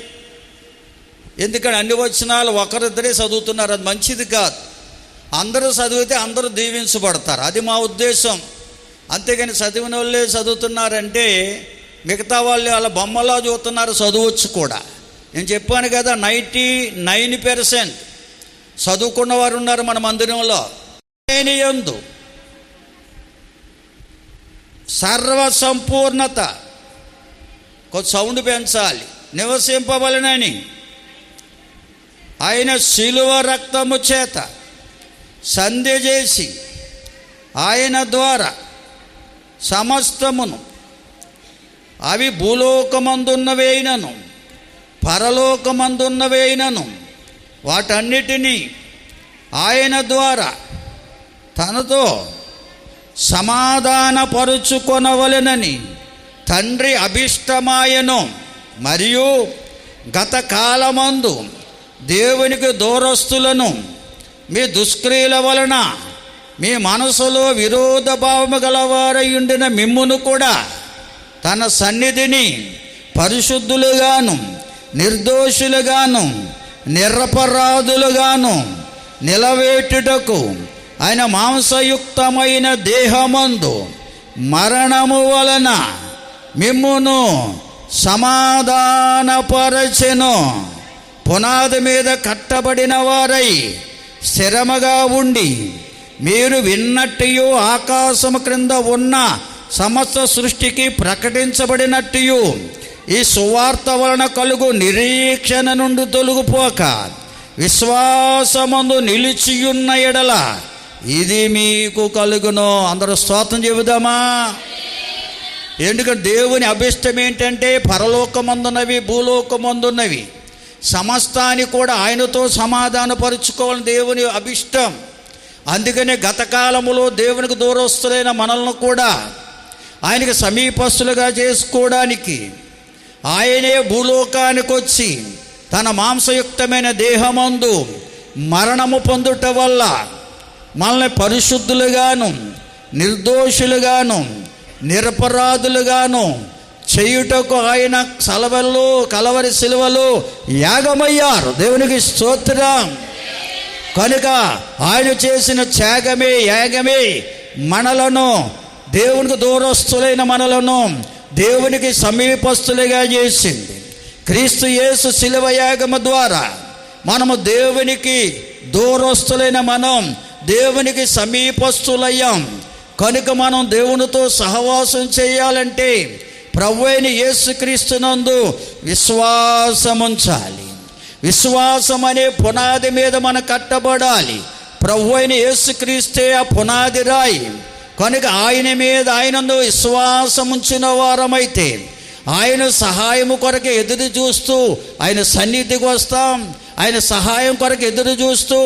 ఎందుకంటే అన్ని వచనాలు ఒకరిద్దరే చదువుతున్నారు, అది మంచిది కాదు. అందరూ చదివితే అందరూ దీవించబడతారు, అది మా ఉద్దేశం. అంతేగాని చదివిన వాళ్ళే చదువుతున్నారంటే మిగతా వాళ్ళు వాళ్ళ బొమ్మలా చదువుతున్నారు, చదవచ్చు కూడా. నేను చెప్పాను కదా, 99% చదువుకున్న వారు ఉన్నారు మన మందిరంలో. ఆయన యందు సర్వ సంపూర్ణత, కొంచెం సౌండ్ పెంచాలి, నివసింపవలనని ఆయన శిలువ రక్తము చేత సంధి చేసి ఆయన ద్వారా సమస్తమును, అవి భూలోకమందున్నవేనను పరలోకమందున్నవేనను, వాటన్నిటినీ ఆయన ద్వారా తనతో సమాధానపరుచుకొనవలెనని తండ్రి అభిష్టమాయను. మరియు గత కాలమందు దేవునికి దూరస్తులను మీ దుష్క్రియల వలన మీ మనసులో విరోధ భావము గలవారై ఉండిన మిమ్మును కూడా తన సన్నిధిని పరిశుద్ధులుగాను, నిర్దోషులుగాను, నిరపరాధులుగాను నిలవేటుటకు ఆయన మాంసయుక్తమైన దేహమందు మరణము వలన మిమ్మును సమాధానపరచెను. పునాది మీద కట్టబడిన వారై స్థిరముగా ఉండి మీరు విన్నట్టు ఆకాశము క్రింద ఉన్న సమస్త సృష్టికి ప్రకటించబడినట్టు ఈ సువార్త వలన కలుగు నిరీక్షణ నుండి తొలగిపోక విశ్వాసమందు నిలిచియున్న ఎడల ఇది మీకు కలుగును. అందరూ స్తోత్రం చెబుదామా? ఎందుకంటే దేవుని అభిష్టం ఏంటంటే పరలోకమందున్నవి, భూలోకమందున్నవి సమస్తాన్ని కూడా ఆయనతో సమాధానపరుచుకోవాలని దేవుని అభిష్టం. అందుకనే గతకాలములో దేవునికి దూరస్తులైన మనల్ని కూడా ఆయనకి సమీపస్తులుగా చేసుకోవడానికి ఆయనే భూలోకానికి వచ్చి తన మాంసయుక్తమైన దేహమందు మరణము పొందుట వల్ల మనల్ని పరిశుద్ధులుగాను, నిర్దోషులుగాను, నిరపరాధులుగాను చేయుటకు ఆయన కలవరి సిలువలో యాగమయ్యారు. దేవునికి స్తోత్రం. కనుక ఆయన చేసిన త్యాగమే, యాగమే మనలను, దేవునికి దూరస్తులైన మనలను దేవునికి సమీపస్తులుగా చేసింది. క్రీస్తు యేసు శిలువ యాగము ద్వారా మనము దేవునికి దూరస్తులైన మనం దేవునికి సమీపస్తులయ్యాం. కనుక మనం దేవునితో సహవాసం చేయాలంటే ప్రభువైన యేసుక్రీస్తునందు విశ్వాసం ఉంచాలి. విశ్వాసం అనే పునాది మీద మనం కట్టబడాలి. ప్రభువైన యేసుక్రీస్తే ఆ పునాది రాయి. కనుక ఆయన మీద ఆయనందు విశ్వాసం ఉంచిన వారమైతే ఆయన సహాయము కొరకు ఎదురు చూస్తూ ఆయన సన్నిధికి వస్తాం. ఆయన సహాయం కొరకు ఎదురు చూస్తూ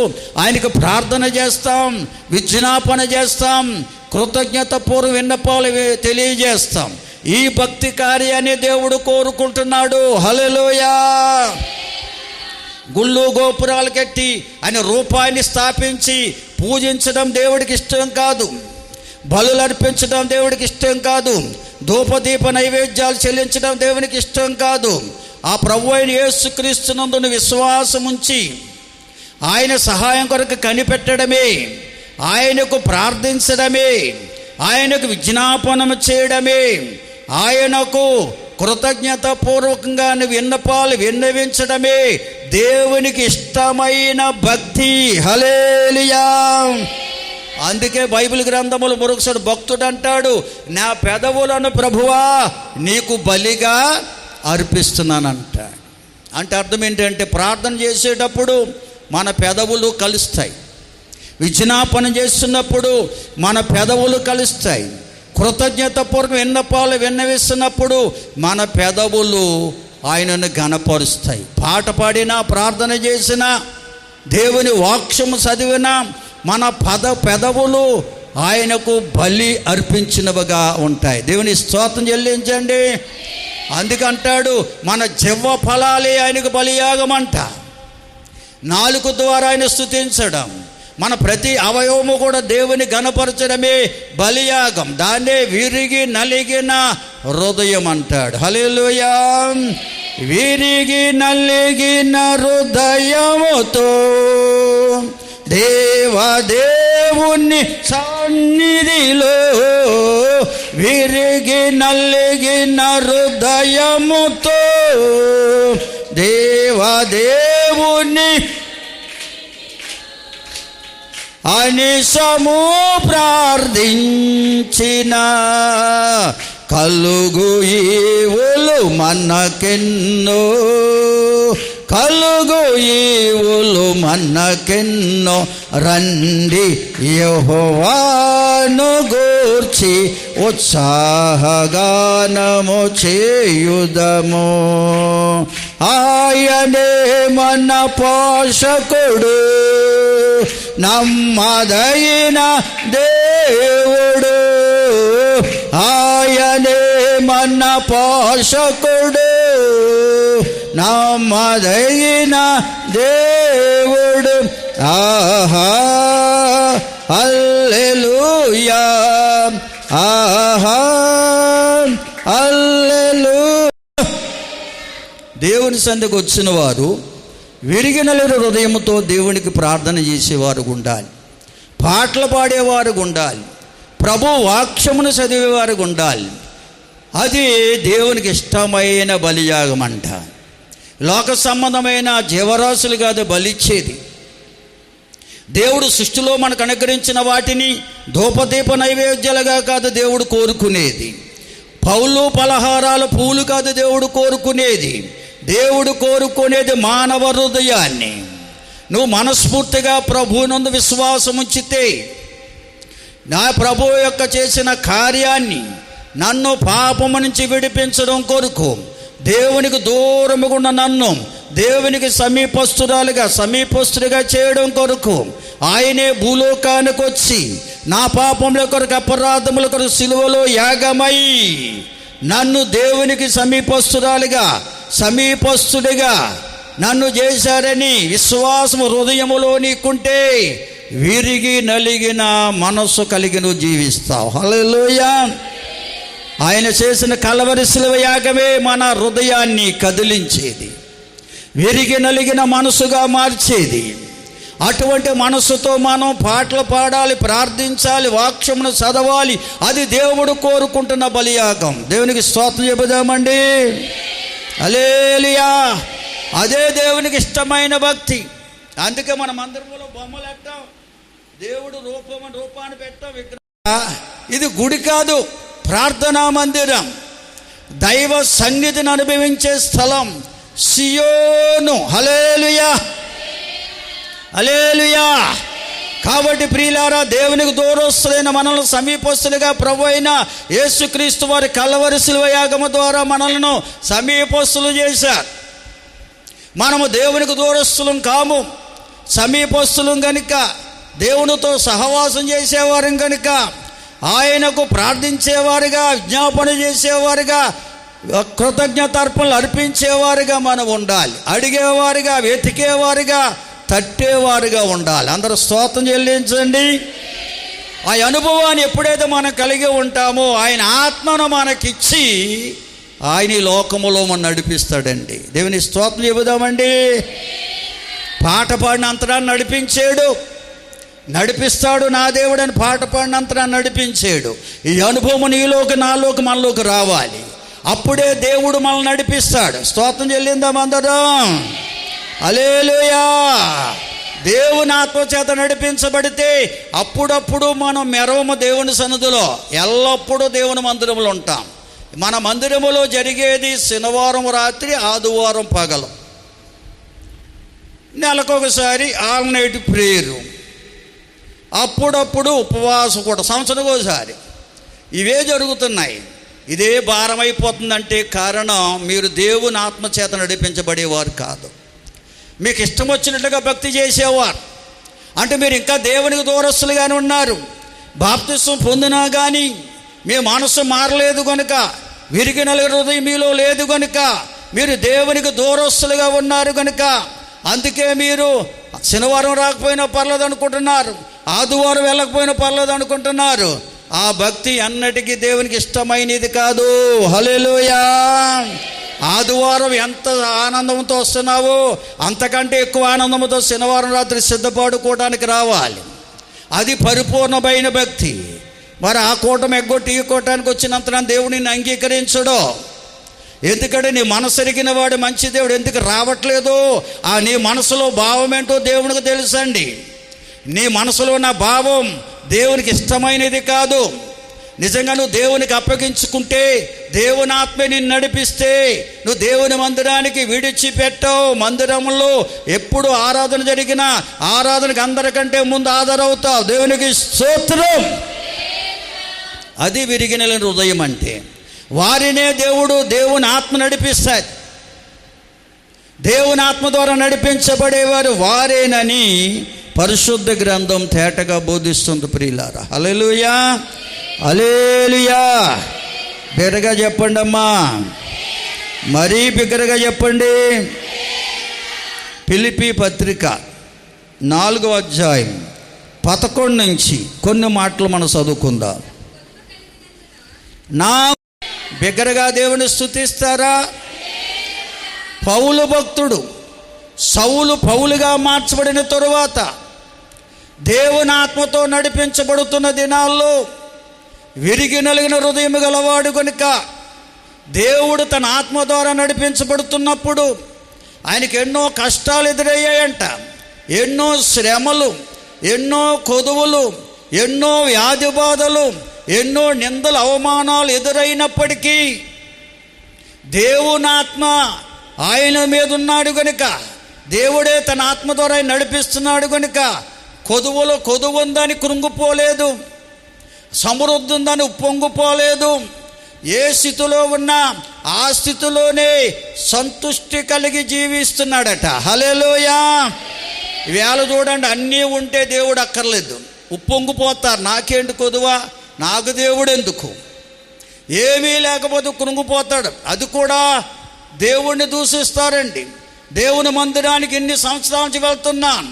ఆయనకు ప్రార్థన చేస్తాం, విజ్ఞాపన చేస్తాం, కృతజ్ఞత పూర్వ విన్నపాలు తెలియజేస్తాం. ఈ భక్తి కార్యాన్ని దేవుడు కోరుకుంటున్నాడు. హల్లెలూయా. గుళ్ళు గోపురాలు కట్టి ఆయన రూపాన్ని స్థాపించి పూజించడం దేవుడికి ఇష్టం కాదు. బలులు అర్పించడం దేవుడికి ఇష్టం కాదు. ధూపదీప నైవేద్యాలు చెల్లించడం దేవునికి ఇష్టం కాదు. ఆ ప్రభు అయిన యేసుక్రీస్తునందు విశ్వాసం ఉంచి ఆయన సహాయం కొరకు కనిపెట్టడమే, ఆయనకు ప్రార్థించడమే, ఆయనకు విజ్ఞాపనం చేయడమే, ఆయనకు కృతజ్ఞతాపూర్వకంగా విన్నపాలు విన్నవించడమే దేవునికి ఇష్టమైన భక్తి. హల్లెలూయా. అందుకే బైబిల్ గ్రంథములు మరొకసారి భక్తుడు అంటాడు, నా పెదవులను ప్రభువా నీకు బలిగా అర్పిస్తున్నానంట. అంటే అర్థం ఏంటంటే ప్రార్థన చేసేటప్పుడు మన పెదవులు కలుస్తాయి, విజ్ఞాపన చేస్తున్నప్పుడు మన పెదవులు కలుస్తాయి, కృతజ్ఞతాపూర్వక విన్నపాలు విన్నవిస్తున్నప్పుడు మన పెదవులు ఆయనను ఘనపరుస్తాయి. పాట పాడినా, ప్రార్థన చేసినా, దేవుని వాక్యము చదివినా మన పెదవులు ఆయనకు బలి అర్పించినవిగా ఉంటాయి. దేవుని స్తోత్రం చెల్లించండి. అందుకంటాడు మన జిహ్వ ఫలాలే ఆయనకు బలియాగమంట. నాలుక ద్వారా ఆయన స్తుతించడం, మన ప్రతి అవయవము కూడా దేవుని ఘనపరచడమే బలియాగం. దాన్నే విరిగి నలిగిన హృదయం అంటాడు. హల్లెలూయా. విరిగి నలిగిన హృదయముతో దేవుని సన్నిధిలో, విరిగి నలిగిన హృదయముతో దేవుని అనిశము ప్రార్థించిన కలుగు ఈవులు మనకెన్నో, కలుగు ఈవులు మనకెన్నో, రండి యెహోవాను గూర్చి ఉత్సాహగానము చేయుదము. ఆయనే మన పోషకుడు, నమ్మదైన దేవుడు. ఆయనే మన పోషకుడు, నమ్మదైన దేవుడు. ఆహా హల్లెలూయా, ఆహా హల్లెలూయా. దేవుని సన్నిధికి వచ్చిన వారు విరిగినలేరు హృదయంతో దేవునికి ప్రార్థన చేసేవారు ఉండాలి, పాటలు పాడేవారు ఉండాలి, ప్రభు వాక్యమును చదివేవారు ఉండాలి. అది దేవునికి ఇష్టమైన బలియాగం అంట. లోక సంబంధమైన జీవరాశులు కాదు బలిచ్చేది. దేవుడు సృష్టిలో మనకు అనుగ్రహించిన వాటిని ధూపదీప నైవేద్యాలుగా కాదు దేవుడు కోరుకునేది. పౌలు పలహారాలు పూలు కాదు దేవుడు కోరుకునేది. దేవుడు కోరుకునేది మానవ హృదయాన్ని. నువ్వు మనస్ఫూర్తిగా ప్రభువునందు విశ్వాసం ఉంచితే, నా ప్రభువు యొక్క చేసిన కార్యాన్ని, నన్ను పాపము నుంచి విడిపించడం కొరకు దేవునికి దూరముగా ఉన్న నన్ను దేవునికి సమీపస్తుడిగా చేయడం కొరకు ఆయనే భూలోకానికి వచ్చి నా పాపముల కొరకు, అపరాధముల కొరకు సిలువలో యాగమై నన్ను దేవునికి సమీపస్తుడిగా నన్ను చేశారని విశ్వాసము హృదయములో నీకుంటే విరిగి నలిగిన మనస్సు కలిగి నువ్వు జీవిస్తావు. హల్లెలూయా. ఆయన చేసిన కల్వరి శిలువ యాగమే మన హృదయాన్ని కదిలించేది, విరిగి నలిగిన మనసుగా మార్చేది. అటువంటి మనసుతో మనం పాటలు పాడాలి, ప్రార్థించాలి, వాక్యమును చదవాలి. అది దేవుడు కోరుకుంటున్న బలియాగం. దేవునికి స్తోత్రం చెబుదామండి. హల్లెలూయా. అదే దేవునికి ఇష్టమైన భక్తి. అందుకే మన మందిరంలో బొమ్మలు పెట్టాం, దేవుడు రూపాన్ని పెట్టాం, విగ్రహం. ఇది గుడి కాదు, ప్రార్థనా మందిరం, దైవ సన్నిధిని అనుభవించే స్థలం, సియోను. హల్లెలూయా, హల్లెలూయా. కాబట్టి ప్రియులారా, దేవునికి దూరస్తులైన మనల్ని సమీపస్తులుగా ప్రభు అయిన యేసుక్రీస్తు వారి కల్వరి శిలువ యాగము ద్వారా మనల్ని సమీపస్తులు చేశారు. మనము దేవునికి దూరస్తులం కాము, సమీపస్తులం కనుక, దేవునితో సహవాసం చేసేవారం కనుక, ఆయనకు ప్రార్థించేవారుగా, విజ్ఞాపన చేసేవారుగా, కృతజ్ఞతార్పణలు అర్పించేవారుగా మనం ఉండాలి. అడిగేవారుగా, వెతికేవారుగా, తట్టేవారుగా ఉండాలి. అందరూ స్తోత్రం చెల్లించండి. ఆ అనుభవాన్ని ఎప్పుడైతే మనం కలిగి ఉంటామో ఆయన ఆత్మను మనకిచ్చి ఆయన ఈ లోకములో మనం నడిపిస్తాడండి. దేవుని స్తోత్రం చెబుదామండి. పాట పాడినంతరా నడిపించాడు, నడిపిస్తాడు నా దేవుడు అని పాట పాడినంతరా నడిపించాడు. ఈ అనుభవం నీలోకి నాలోకి మనలోకి రావాలి. అప్పుడే దేవుడు మనల్ని నడిపిస్తాడు. స్తోత్రం చెల్లిందాం అందరం. హల్లెలూయా. దేవుని ఆత్మ చేత నడిపించబడితే అప్పుడప్పుడు మనం మెరవము దేవుని సన్నిధిలో, ఎల్లప్పుడూ దేవుని మందిరంలో ఉంటాం. మన మందిరములో జరిగేది శనివారం రాత్రి, ఆదివారం పగలు, నెలకొకసారి ఆల్ నైట్ ప్రేయరు, అప్పుడప్పుడు ఉపవాసం కూడా, సంవత్సరానికి ఒకసారి. ఇవే జరుగుతున్నాయి. ఇదే భారం అయిపోతుందంటే కారణం మీరు దేవుని ఆత్మ చేత నడిపించబడేవారు కాదు. మీకు ఇష్టం వచ్చినట్లుగా భక్తి చేసేవారు అంటే మీరు ఇంకా దేవునికి దూరస్తులుగానే ఉన్నారు. బాప్తిసం పొందినా కానీ మీ మనసు మారలేదు కనుక, విరిగిన హృదయం మీలో లేదు కనుక, మీరు దేవునికి దూరస్తులుగా ఉన్నారు కనుక, అందుకే మీరు శనివారం రాకపోయినా పర్లేదు అనుకుంటున్నారు, ఆదివారం వెళ్ళకపోయినా పర్లేదు అనుకుంటున్నారు. ఆ భక్తి అన్నటికీ దేవునికి ఇష్టమైనది కాదు. హల్లెలూయా. ఆదివారం ఎంత ఆనందంతో వస్తున్నావో అంతకంటే ఎక్కువ ఆనందంతో శనివారం రాత్రి సిద్ధపడుకోవడానికి రావాలి. అది పరిపూర్ణమైన భక్తి. మరి ఆ కూటమి ఎగ్గొట్టి ఈ కూటానికి వచ్చినంత దేవుడిని అంగీకరించడు. ఎందుకంటే నీ మనసు ఎరిగిన వాడు మంచి దేవుడు ఎందుకు రావట్లేదు? ఆ నీ మనసులో భావం ఏంటో దేవునికి తెలుసండి. నీ మనసులో ఉన్న భావం దేవునికి ఇష్టమైనది కాదు. నిజంగా నువ్వు దేవునికి అప్పగించుకుంటే, దేవుని ఆత్మ నిన్ను నడిపిస్తే, నువ్వు దేవుని మందిరానికి విడిచిపెట్టవు. మందిరంలో ఎప్పుడు ఆరాధన జరిగినా ఆరాధనకు అందరికంటే ముందు హాజరవుతావు. దేవునికి స్తోత్రం. అది విరిగిన హృదయం అంటే. వారినే దేవుని ఆత్మ నడిపిస్తాడు. దేవుని ఆత్మ ద్వారా నడిపించబడేవారు వారేనని పరిశుద్ధ గ్రంథం తేటగా బోధిస్తుంది ప్రియులారా. హల్లెలూయా, హల్లెలూయా. బిగ్గరగా చెప్పండి అమ్మా, మరీ బిగ్గరగా చెప్పండి. ఫిలిప్పీ పత్రిక 4వ అధ్యాయం 11 నుంచి కొన్ని మాటలు మనం చదువుకుందాం. నా బిగ్గరగా దేవుని స్తుతిస్తారా? పౌలు భక్తుడు సౌలు పౌలుగా మార్చబడిన తరువాత దేవుని ఆత్మతో నడిపించబడుతున్న దినాల్లో విరిగి నలిగిన హృదయం గలవాడు కనుక దేవుడు తన ఆత్మ ద్వారా నడిపించబడుతున్నప్పుడు ఆయనకి ఎన్నో కష్టాలు ఎదురయ్యాయంట. ఎన్నో శ్రమలు, ఎన్నో కొదువులు, ఎన్నో వ్యాధి బాధలు, ఎన్నో నిందలు, అవమానాలు ఎదురైనప్పటికీ దేవుని ఆత్మ ఆయన మీద ఉన్నాడు కనుక, దేవుడే తన ఆత్మ ద్వారా నడిపిస్తున్నాడు కనుక కొదువు ఉందని కృంగిపోలేదు, సమృద్ధి ఉందని ఉప్పొంగిపోలేదు. ఏ స్థితిలో ఉన్నా ఆ స్థితిలోనే సంతృష్టి కలిగి జీవిస్తున్నాడట. హల్లెలూయా. వేళ చూడండి, అన్నీ ఉంటే దేవుడు అక్కర్లేదు, ఉప్పొంగిపోతారు. నాకేంటి కొదువా, నాకు దేవుడు ఎందుకు? ఏమీ లేకపోతే కృంగిపోతాడు. అది కూడా దేవుణ్ణి దూషిస్తారండి. దేవుని మందిరానికి ఇన్ని సంవత్సరాల నుంచి వెళ్తున్నాను,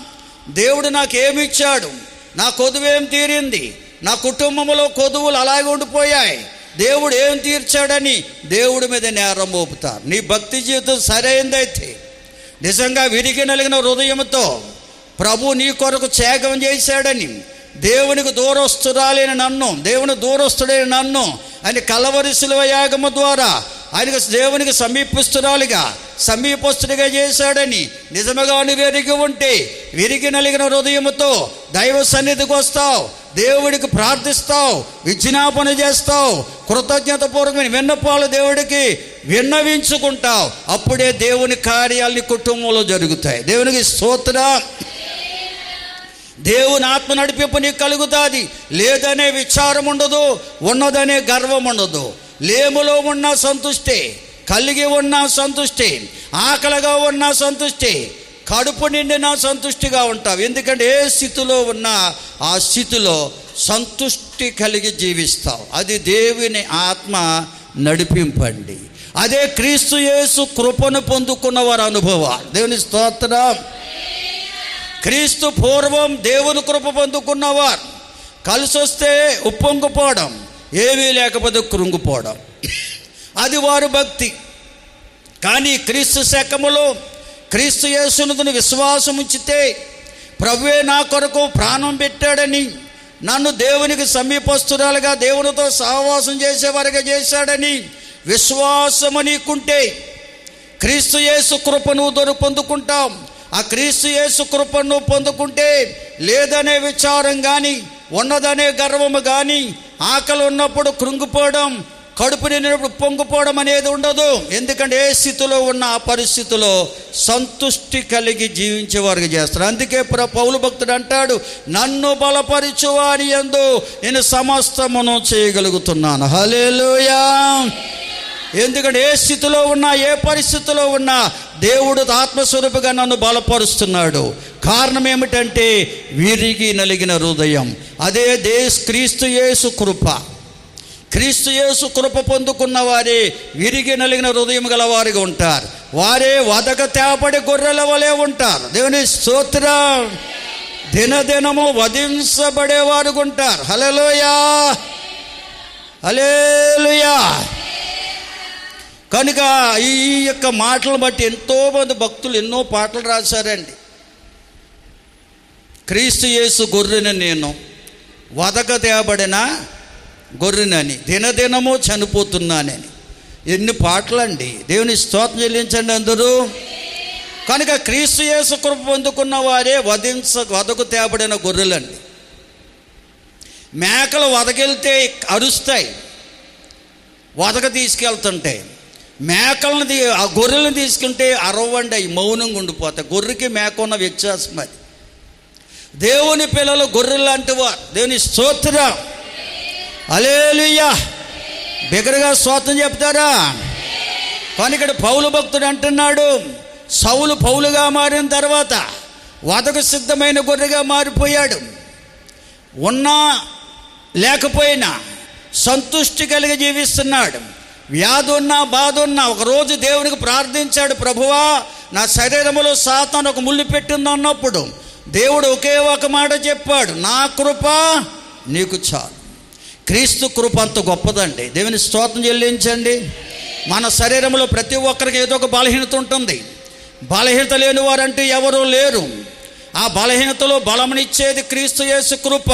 దేవుడు నాకేమి ఇచ్చాడు, నా కొదువేం తీరింది, నా కుటుంబంలో కొదువులు అలాగే ఉండిపోయాయి, దేవుడు ఏం తీర్చాడని దేవుడి మీద నేరం మోపుతారు. నీ భక్తి జీవితం సరైనదైతే, నిజంగా విరిగి నలిగిన హృదయంతో ప్రభు నీ కొరకు త్యాగం చేశాడని, దేవునికి దూరస్తురాలేని నన్ను, దేవుని దూరస్తుడైన నన్ను అని కలవరి శిలువ యాగము ద్వారా ఆయనకు దేవునికి సమీపస్తుడిగా చేశాడని నిజముగా నువ్వు ఎరిగి ఉంటే, విరిగి నలిగిన హృదయముతో దైవ సన్నిధికి వస్తావు, దేవుడికి ప్రార్థిస్తావు, విజ్ఞాపన చేస్తావు, కృతజ్ఞతపూర్వకమైన విన్నపాలు దేవుడికి విన్నవించుకుంటావు. అప్పుడే దేవుని కార్యాలు కుటుంబంలో జరుగుతాయి. దేవునికి స్తోత్రం. దేవుని ఆత్మ నడిపింపు నీకు కలుగుతుంది. లేదనే విచారం ఉండదు, ఉన్నదనే గర్వం ఉండదు. లేములో ఉన్న సంతుష్టి, కలిగి ఉన్న సంతుష్టి, ఆకలిగా ఉన్న సంతుష్టి, కడుపు నిండిన సంతుష్టిగా ఉంటావు. ఎందుకంటే ఏ స్థితిలో ఉన్నా ఆ స్థితిలో సంతుష్టి కలిగి జీవిస్తావు. అది దేవుని ఆత్మ నడిపింపండి. అదే క్రీస్తు యేసు కృపను పొందుకున్న వారి అనుభవాలు. దేవుని స్తోత్రం. క్రీస్తు పూర్వం దేవుని కృప పొందుకున్నవారు కలిసి వస్తే ఉప్పొంగిపోవడం, ఏమీ లేకపోతే కృంగిపోవడం. అది వారి భక్తి. కానీ క్రీస్తు శకములో క్రీస్తు యేసునందు విశ్వాసం ఉంచితే, ప్రభువే నా కొరకు ప్రాణం పెట్టాడని, నన్ను దేవునికి సమీపస్తురాలుగా దేవునితో సహవాసం చేసేవారిగా చేశాడని విశ్వాసము నీకుంటే క్రీస్తు యేసు కృపను పొందుకుంటాం. ఆ క్రీస్తు యేసు కృపను పొందుకుంటే లేదనే విచారం కానీ, ఉన్నదనే గర్వము కానీ, ఆకలి ఉన్నప్పుడు కృంగిపోవడం, కడుపు నిండినప్పుడు పొంగిపోవడం అనేది ఉండదు. ఎందుకంటే ఏ స్థితిలో ఉన్న ఆ పరిస్థితిలో సంతుష్టి కలిగి జీవించేవారికి చేస్తారు. అందుకే పౌలు భక్తుడు అంటాడు, నన్ను బలపరచు వారి యందు నేను సమస్తమును చేయగలుగుతున్నాను. హల్లెలూయా. ఎందుకంటే ఏ స్థితిలో ఉన్నా, ఏ పరిస్థితిలో ఉన్నా దేవుడు ఆత్మస్వరూపుగా నన్ను బలపరుస్తున్నాడు. కారణం ఏమిటంటే విరిగి నలిగిన హృదయం. అదే క్రీస్తు యేసు కృప. క్రీస్తు యేసు కృప పొందుకున్న వారే విరిగి నలిగిన హృదయం గల వారిగా ఉంటారు. వారే వదక తేపడి గొర్రెల వలె ఉంటారు. దేవుని స్తోత్రం. దినదినము వధించబడేవారుగా ఉంటారు. హల్లెలూయా, హల్లెలూయా. కనుక ఈ యొక్క మాటలను బట్టి ఎంతోమంది భక్తులు ఎన్నో పాటలు రాశారండి. క్రీస్తు యేసు గొర్రెని నేను, వదక తేబడిన గొర్రెనని, దినదినము చనిపోతున్నానని. ఎన్ని పాటలండి. దేవుని స్తోత్రం చెల్లించండి అందరూ. కనుక క్రీస్తు యేసు కృప పొందుకున్న వారే వదకు తేబడిన గొర్రెలండి. మేకలు వదకెళ్తే అరుస్తాయి, వదక తీసుకెళ్తుంటాయి. మేకలను ఆ గొర్రెలను తీసుకుంటే అరవండి, అవి మౌనంగా ఉండిపోతాయి. గొర్రెకి మేక ఉన్న వ్యత్యాసం అది. దేవుని పిల్లలు గొర్రెలు లాంటి వారు. దేవుని స్తోత్రం. హల్లెలూయా. బిగ్గరగా స్తోత్రం చెప్తారా? కానీ ఇక్కడ పౌలు భక్తుడు అంటున్నాడు, సౌలు పౌలుగా మారిన తర్వాత వదకు సిద్ధమైన గొర్రెగా మారిపోయాడు. ఉన్నా లేకపోయినా సంతుష్టి కలిగి జీవిస్తున్నాడు. వ్యాధి ఉన్నా బాధ ఉన్నా ఒకరోజు దేవునికి ప్రార్థించాడు, ప్రభువా నా శరీరంలో సాతాను ఒక ముళ్ళు పెట్టింది అన్నప్పుడు దేవుడు ఒకే ఒక మాట చెప్పాడు, నా కృప నీకు చాలు. క్రీస్తు కృప అంత గొప్పదండి. దేవుని స్తోత్రం చెల్లించండి. మన శరీరంలో ప్రతి ఒక్కరికి ఏదో ఒక బలహీనత ఉంటుంది. బలహీనత లేని వారంటూ ఎవరూ లేరు. ఆ బలహీనతలో బలమునిచ్చేది క్రీస్తు యేసు కృప.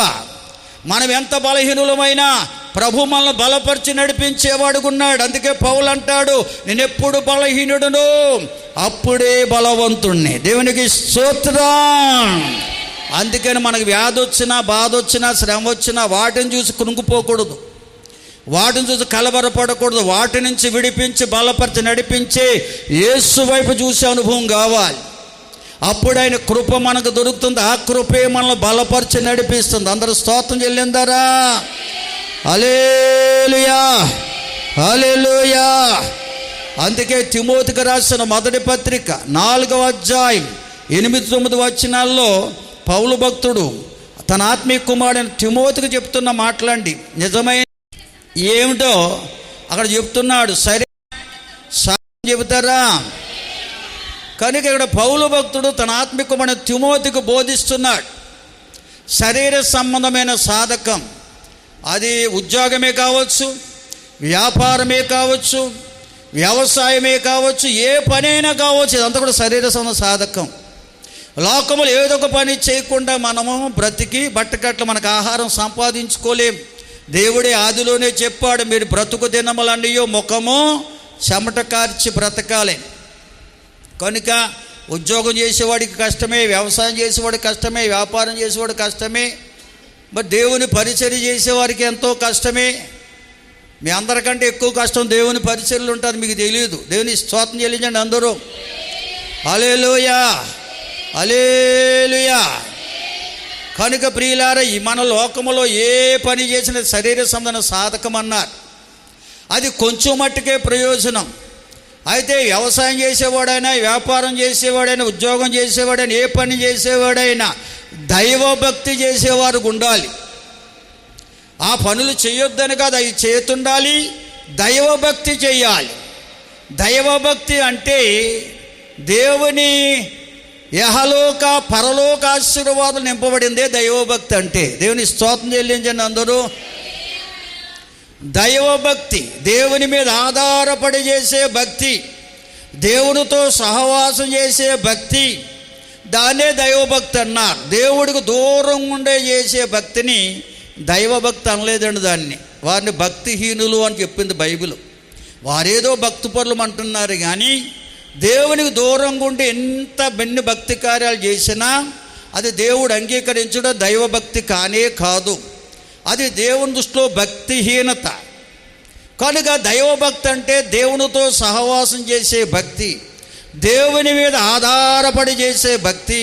మనం ఎంత బలహీనులమైనా ప్రభు మనల్ని బలపరిచి నడిపించేవాడుకున్నాడు. అందుకే పౌలు అంటాడు, నేను ఎప్పుడు బలహీనుడును అప్పుడే బలవంతుణ్ణి. దేవునికి స్తోత్రం. అందుకని మనకు వ్యాధి వచ్చినా, బాధ వచ్చినా, శ్రమ వచ్చినా వాటిని చూసి కృంగిపోకూడదు, వాటిని చూసి కలవరపడకూడదు. వాటి నుంచి విడిపించి బలపరిచి నడిపించి యేసు వైపు చూసే అనుభవం కావాలి. అప్పుడు ఆయన కృప మనకు దొరుకుతుంది. ఆ కృపే మనల్ని బలపరిచి నడిపిస్తుంది. అందరూ స్తోత్రం చెల్లిందారా? హల్లెలూయా, హల్లెలూయా. అందుకే తిమోతికి రాసిన మొదటి పత్రిక 4వ అధ్యాయం 8-9 వచనాల్లో పౌలు భక్తుడు తన ఆత్మీయ కుమారుడైన తిమోతికి చెప్తున్న మాటలండి. నిజమైన ఏమిటో అక్కడ చెప్తున్నాడు. సరే చెబుతారా? కనుక ఇక్కడ పౌలు భక్తుడు తన ఆత్మీయ కుమారుడైన తిమోతికి బోధిస్తున్నాడు. శరీర సంబంధమైన సాధకం, అది ఉద్యోగమే కావచ్చు, వ్యాపారమే కావచ్చు, వ్యవసాయమే కావచ్చు, ఏ పనైనా కావచ్చు, ఇదంతా కూడా శరీర సంబంధ సాధకం. లోకములు ఏదో ఒక పని చేయకుండా మనము బ్రతికి బట్టకట్ల మనకు ఆహారం సంపాదించుకోలేం. దేవుడే ఆదిలోనే చెప్పాడు, మీరు బ్రతుకు దినములన్నయో ముఖము చెమట కార్చి బ్రతకాలి. కనుక ఉద్యోగం చేసేవాడికి కష్టమే, వ్యవసాయం చేసేవాడికి కష్టమే, వ్యాపారం చేసేవాడికి కష్టమే, మరి దేవుని పరిచర్య చేసేవారికి ఎంతో కష్టమే. మీ అందరికంటే ఎక్కువ కష్టం దేవుని పరిచర్యలు ఉంటుంది, మీకు తెలియదు. దేవుని స్తోత్రం చెల్లించండి అందరూ. హల్లెలూయా, హల్లెలూయా. కనుక ప్రియులారా, ఈ మన లోకములో ఏ పని చేసిన శరీర సంబంధ సాధకం అన్నారు. అది కొంచెం మట్టుకే ప్రయోజనం. అయితే వ్యవసాయం చేసేవాడైనా, వ్యాపారం చేసేవాడైనా, ఉద్యోగం చేసేవాడైనా, ఏ పని చేసేవాడైనా దైవభక్తి చేసేవారు ఉండాలి. ఆ పనులు చేయొద్దని కాదు, అవి చేతుండాలి. దైవభక్తి చేయాలి. దైవభక్తి అంటే దేవుని యహలోక పరలోక ఆశీర్వాదం నింపబడిందే దైవభక్తి అంటే. దేవుని స్తోత్రం చెల్లించండి అందరూ. దైవభక్తి, దేవుని మీద ఆధారపడి చేసే భక్తి, దేవునితో సహవాసం చేసే భక్తి, దాన్నే దైవభక్తి అన్నారు. దేవుడికి దూరం ఉండే చేసే భక్తిని దైవభక్తి అనలేదండి. దాన్ని వారిని భక్తిహీనులు అని చెప్పింది బైబిల్. వారేదో భక్తి పరులు అంటున్నారు, కానీ దేవునికి దూరంగా ఉండి ఎంత ఎన్ని భక్తి కార్యాలు చేసినా అది దేవుడు అంగీకరించడం దైవభక్తి కానే కాదు. అది దేవుని దృష్టిలో భక్తిహీనత. కనుక దైవభక్తి అంటే దేవునితో సహవాసం చేసే భక్తి, దేవుని మీద ఆధారపడి చేసే భక్తి,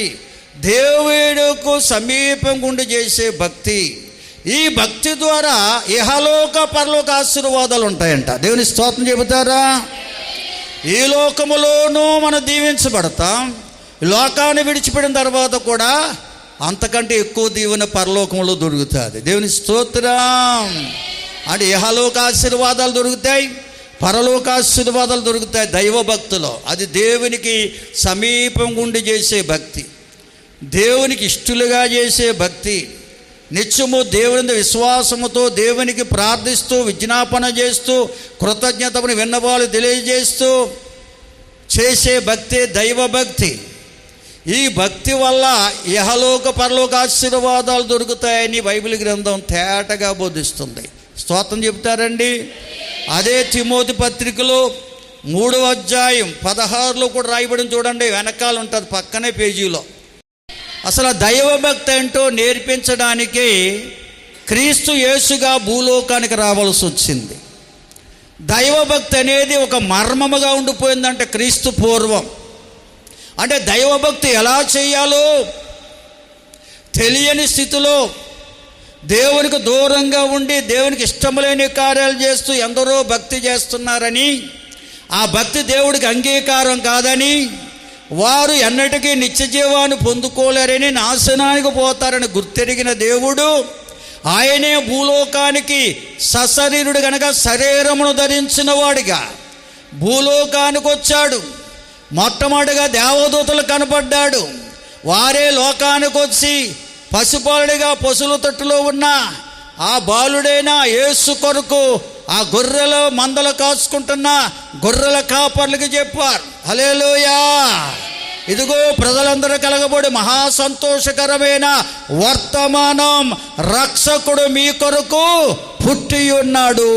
దేవుడుకు సమీపంగా ఉండి చేసే భక్తి. ఈ భక్తి ద్వారా ఇహలోక పరలోక ఆశీర్వాదాలు ఉంటాయంట. దేవుని స్తోత్రం చెబుతారా? ఈ లోకములోనూ మనం దీవించబడతాం. లోకాన్ని విడిచిపెట్టిన తర్వాత కూడా అంతకంటే ఎక్కువ దీవెన పరలోకంలో దొరుకుతుంది. దేవుని స్తోత్రం. అంటే ఇహలోక ఆశీర్వాదాలు దొరుకుతాయి, పరలోక ఆశీర్వాదాలు దొరుకుతాయి దైవభక్తిలో. అది దేవునికి సమీపంగా ఉండి చేసే భక్తి, దేవునికి ఇష్టలుగా చేసే భక్తి, నిత్యము దేవుని విశ్వాసముతో దేవునికి ప్రార్థిస్తూ విజ్ఞాపన చేస్తూ కృతజ్ఞతను విన్నవాళ్ళు తెలియజేస్తూ చేసే భక్తి దైవభక్తి. ఈ భక్తి వల్ల ఇహలోక పరలోక ఆశీర్వాదాలు దొరుకుతాయని బైబిల్ గ్రంథం తేటగా బోధిస్తుంది. స్తోత్రం చెప్తారండి. అదే తిమోతి పత్రికలో 3వ అధ్యాయం 16లో కూడా రాయబడింది. చూడండి, వెనకాల ఉంటుంది, పక్కనే పేజీలో. అసలు దైవభక్తి ఏంటో నేర్పించడానికి క్రీస్తు యేసుగా భూలోకానికి రావాల్సి వచ్చింది. దైవభక్తి అనేది ఒక మర్మముగా ఉండిపోయిందంటే క్రీస్తు పూర్వం. అంటే దైవభక్తి ఎలా చేయాలో తెలియని స్థితిలో దేవునికి దూరంగా ఉండి దేవునికి ఇష్టం లేని కార్యాలు చేస్తూ ఎందరో భక్తి చేస్తున్నారని, ఆ భక్తి దేవుడికి అంగీకారం కాదని, వారు ఎన్నటికీ నిత్య జీవాన్ని పొందుకోలేరని, నాశనానికి పోతారని గుర్తెరిగిన దేవుడు ఆయనే భూలోకానికి సశరీరుడు గనక శరీరమును ధరించిన వాడిగా భూలోకానికి వచ్చాడు. మొట్టమొదటిగా దేవదూతలు కనపడ్డాడు. వారే లోకానికి వచ్చి పసిపాలుడిగా పశువుల తట్టులో ఉన్న ఆ బాలుడైన యేసు కొరకు ఆ గొర్రెల మందలు కాచుకుంటున్న గొర్రెల కాపర్లకి చెప్పారు, హల్లెలూయా, ఇదిగో ప్రజలందరూ కలగబడి మహా సంతోషకరమైన వర్తమానం, రక్షకుడు మీ కొరకు పుట్టి ఉన్నాడు.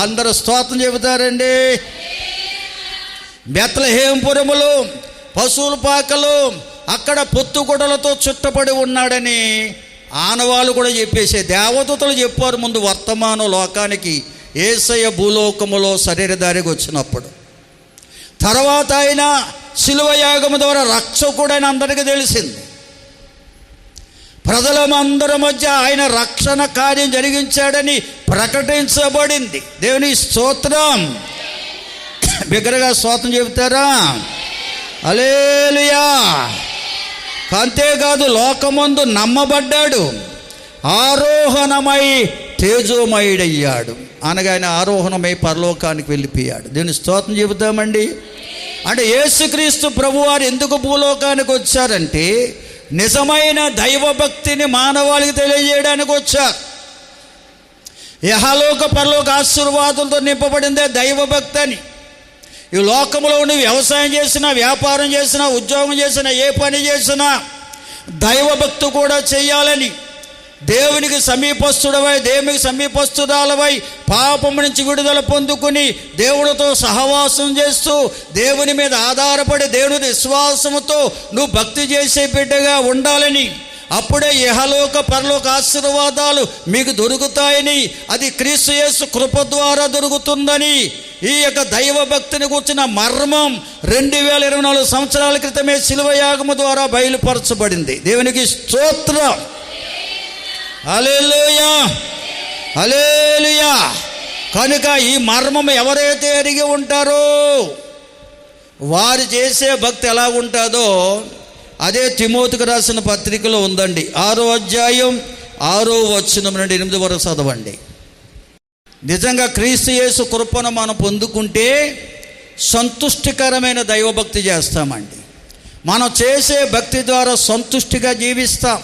అందరూ స్తోత్రం చెబుతారండి. బెత్లెహేముపురములో పశువుల పాకలు అక్కడ పొత్తుగుడలతో చుట్టబడి ఉన్నాడని ఆనవాళ్ళు కూడా చెప్పేసే దేవదూతలు చెప్పారు ముందు వర్తమానం లోకానికి యేసయ్య భూలోకములో శరీరధారికి వచ్చినప్పుడు. తర్వాత ఆయన శిలువ యాగము ద్వారా రక్షకుడని అందరికీ తెలిసింది. ప్రజలందరి మధ్య ఆయన రక్షణ కార్యం జరిగించాడని ప్రకటించబడింది. దేవుని స్తోత్రం. బిగ్గరగా స్తోత్రం చెబుతారా? హల్లెలూయా. అంతేకాదు లోకమందు నమ్మబడ్డాడు, ఆరోహణమై తేజోమయుడయ్యాడు. అనగా ఆయన ఆరోహణమై పరలోకానికి వెళ్ళిపోయాడు. దీన్ని స్తోత్రం చెబుతామండి. అంటే యేసుక్రీస్తు ప్రభువారు ఎందుకు భూలోకానికి వచ్చారంటే నిజమైన దైవభక్తిని మానవాళికి తెలియజేయడానికి వచ్చారు. ఇహలోక పరలోక ఆశీర్వాదంతో నింపబడిందే దైవభక్తి అని. ఈ లోకంలో ఉండి వ్యవసాయం చేసినా, వ్యాపారం చేసినా, ఉద్యోగం చేసినా, ఏ పని చేసినా దైవభక్తి కూడా చేయాలని, దేవునికి సమీపస్తుడవై దేవునికి సమీపస్తురాలవై పాపం నుంచి విడుదల పొందుకుని దేవుడితో సహవాసం చేస్తూ దేవుని మీద ఆధారపడి దేవుని విశ్వాసముతో నువ్వు భక్తి చేసే బిడ్డగా ఉండాలని, అప్పుడే ఇహలోక పరలోక ఆశీర్వాదాలు మీకు దొరుకుతాయని, అది క్రీస్తు యేసు కృప ద్వారా దొరుకుతుందని ఈ యొక్క దైవభక్తిని కూర్చున్న మర్మం 2024 సంవత్సరాల క్రితమే శిలువ యాగము ద్వారా బయలుపరచబడింది. దేవునికి స్తోత్రం. హల్లెలూయా, హల్లెలూయా. కనుక ఈ మర్మం ఎవరైతే ఎరిగి ఉంటారో వారు చేసే భక్తి ఎలా ఉంటుందో అదే తిమోతికి రాసిన పత్రికలో ఉందండి. 6వ అధ్యాయం 6వ వచనం నుండి 8 వరకు చదవండి. నిజంగా క్రీస్తు యేసు కృపను మనం పొందుకుంటే సంతుష్టికరమైన దైవభక్తి చేస్తామండి. మనం చేసే భక్తి ద్వారా సంతుష్టిగా జీవిస్తాం.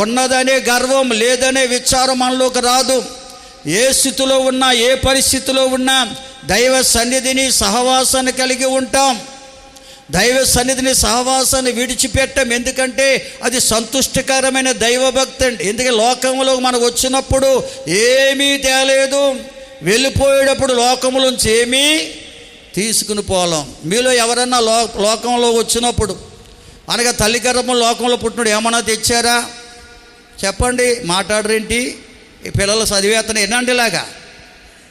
ఉన్నదనే గర్వం, లేదనే విచారం మనలోకి రాదు. ఏ స్థితిలో ఉన్నా, ఏ పరిస్థితిలో ఉన్నా దైవ సన్నిధిని సహవాసాన్ని కలిగి ఉంటాం. దైవ సన్నిధిని సహవాసాన్ని విడిచిపెట్టం. ఎందుకంటే అది సంతుష్టికరమైన దైవభక్తి అండి. ఎందుకంటే లోకంలో మనం వచ్చినప్పుడు ఏమీ తేలేదు, వెళ్ళిపోయేటప్పుడు లోకంలోంచి ఏమీ తీసుకుని పోలేం. మీలో ఎవరన్నా లోకంలో వచ్చినప్పుడు, అనగా తల్లి గర్భం లోకంలో పుట్టినప్పుడు ఏమన్నా తెచ్చారా? చెప్పండి, మాట్లాడరేంటి? ఈ పిల్లలు చదివేతను ఎన్నంటిలాగా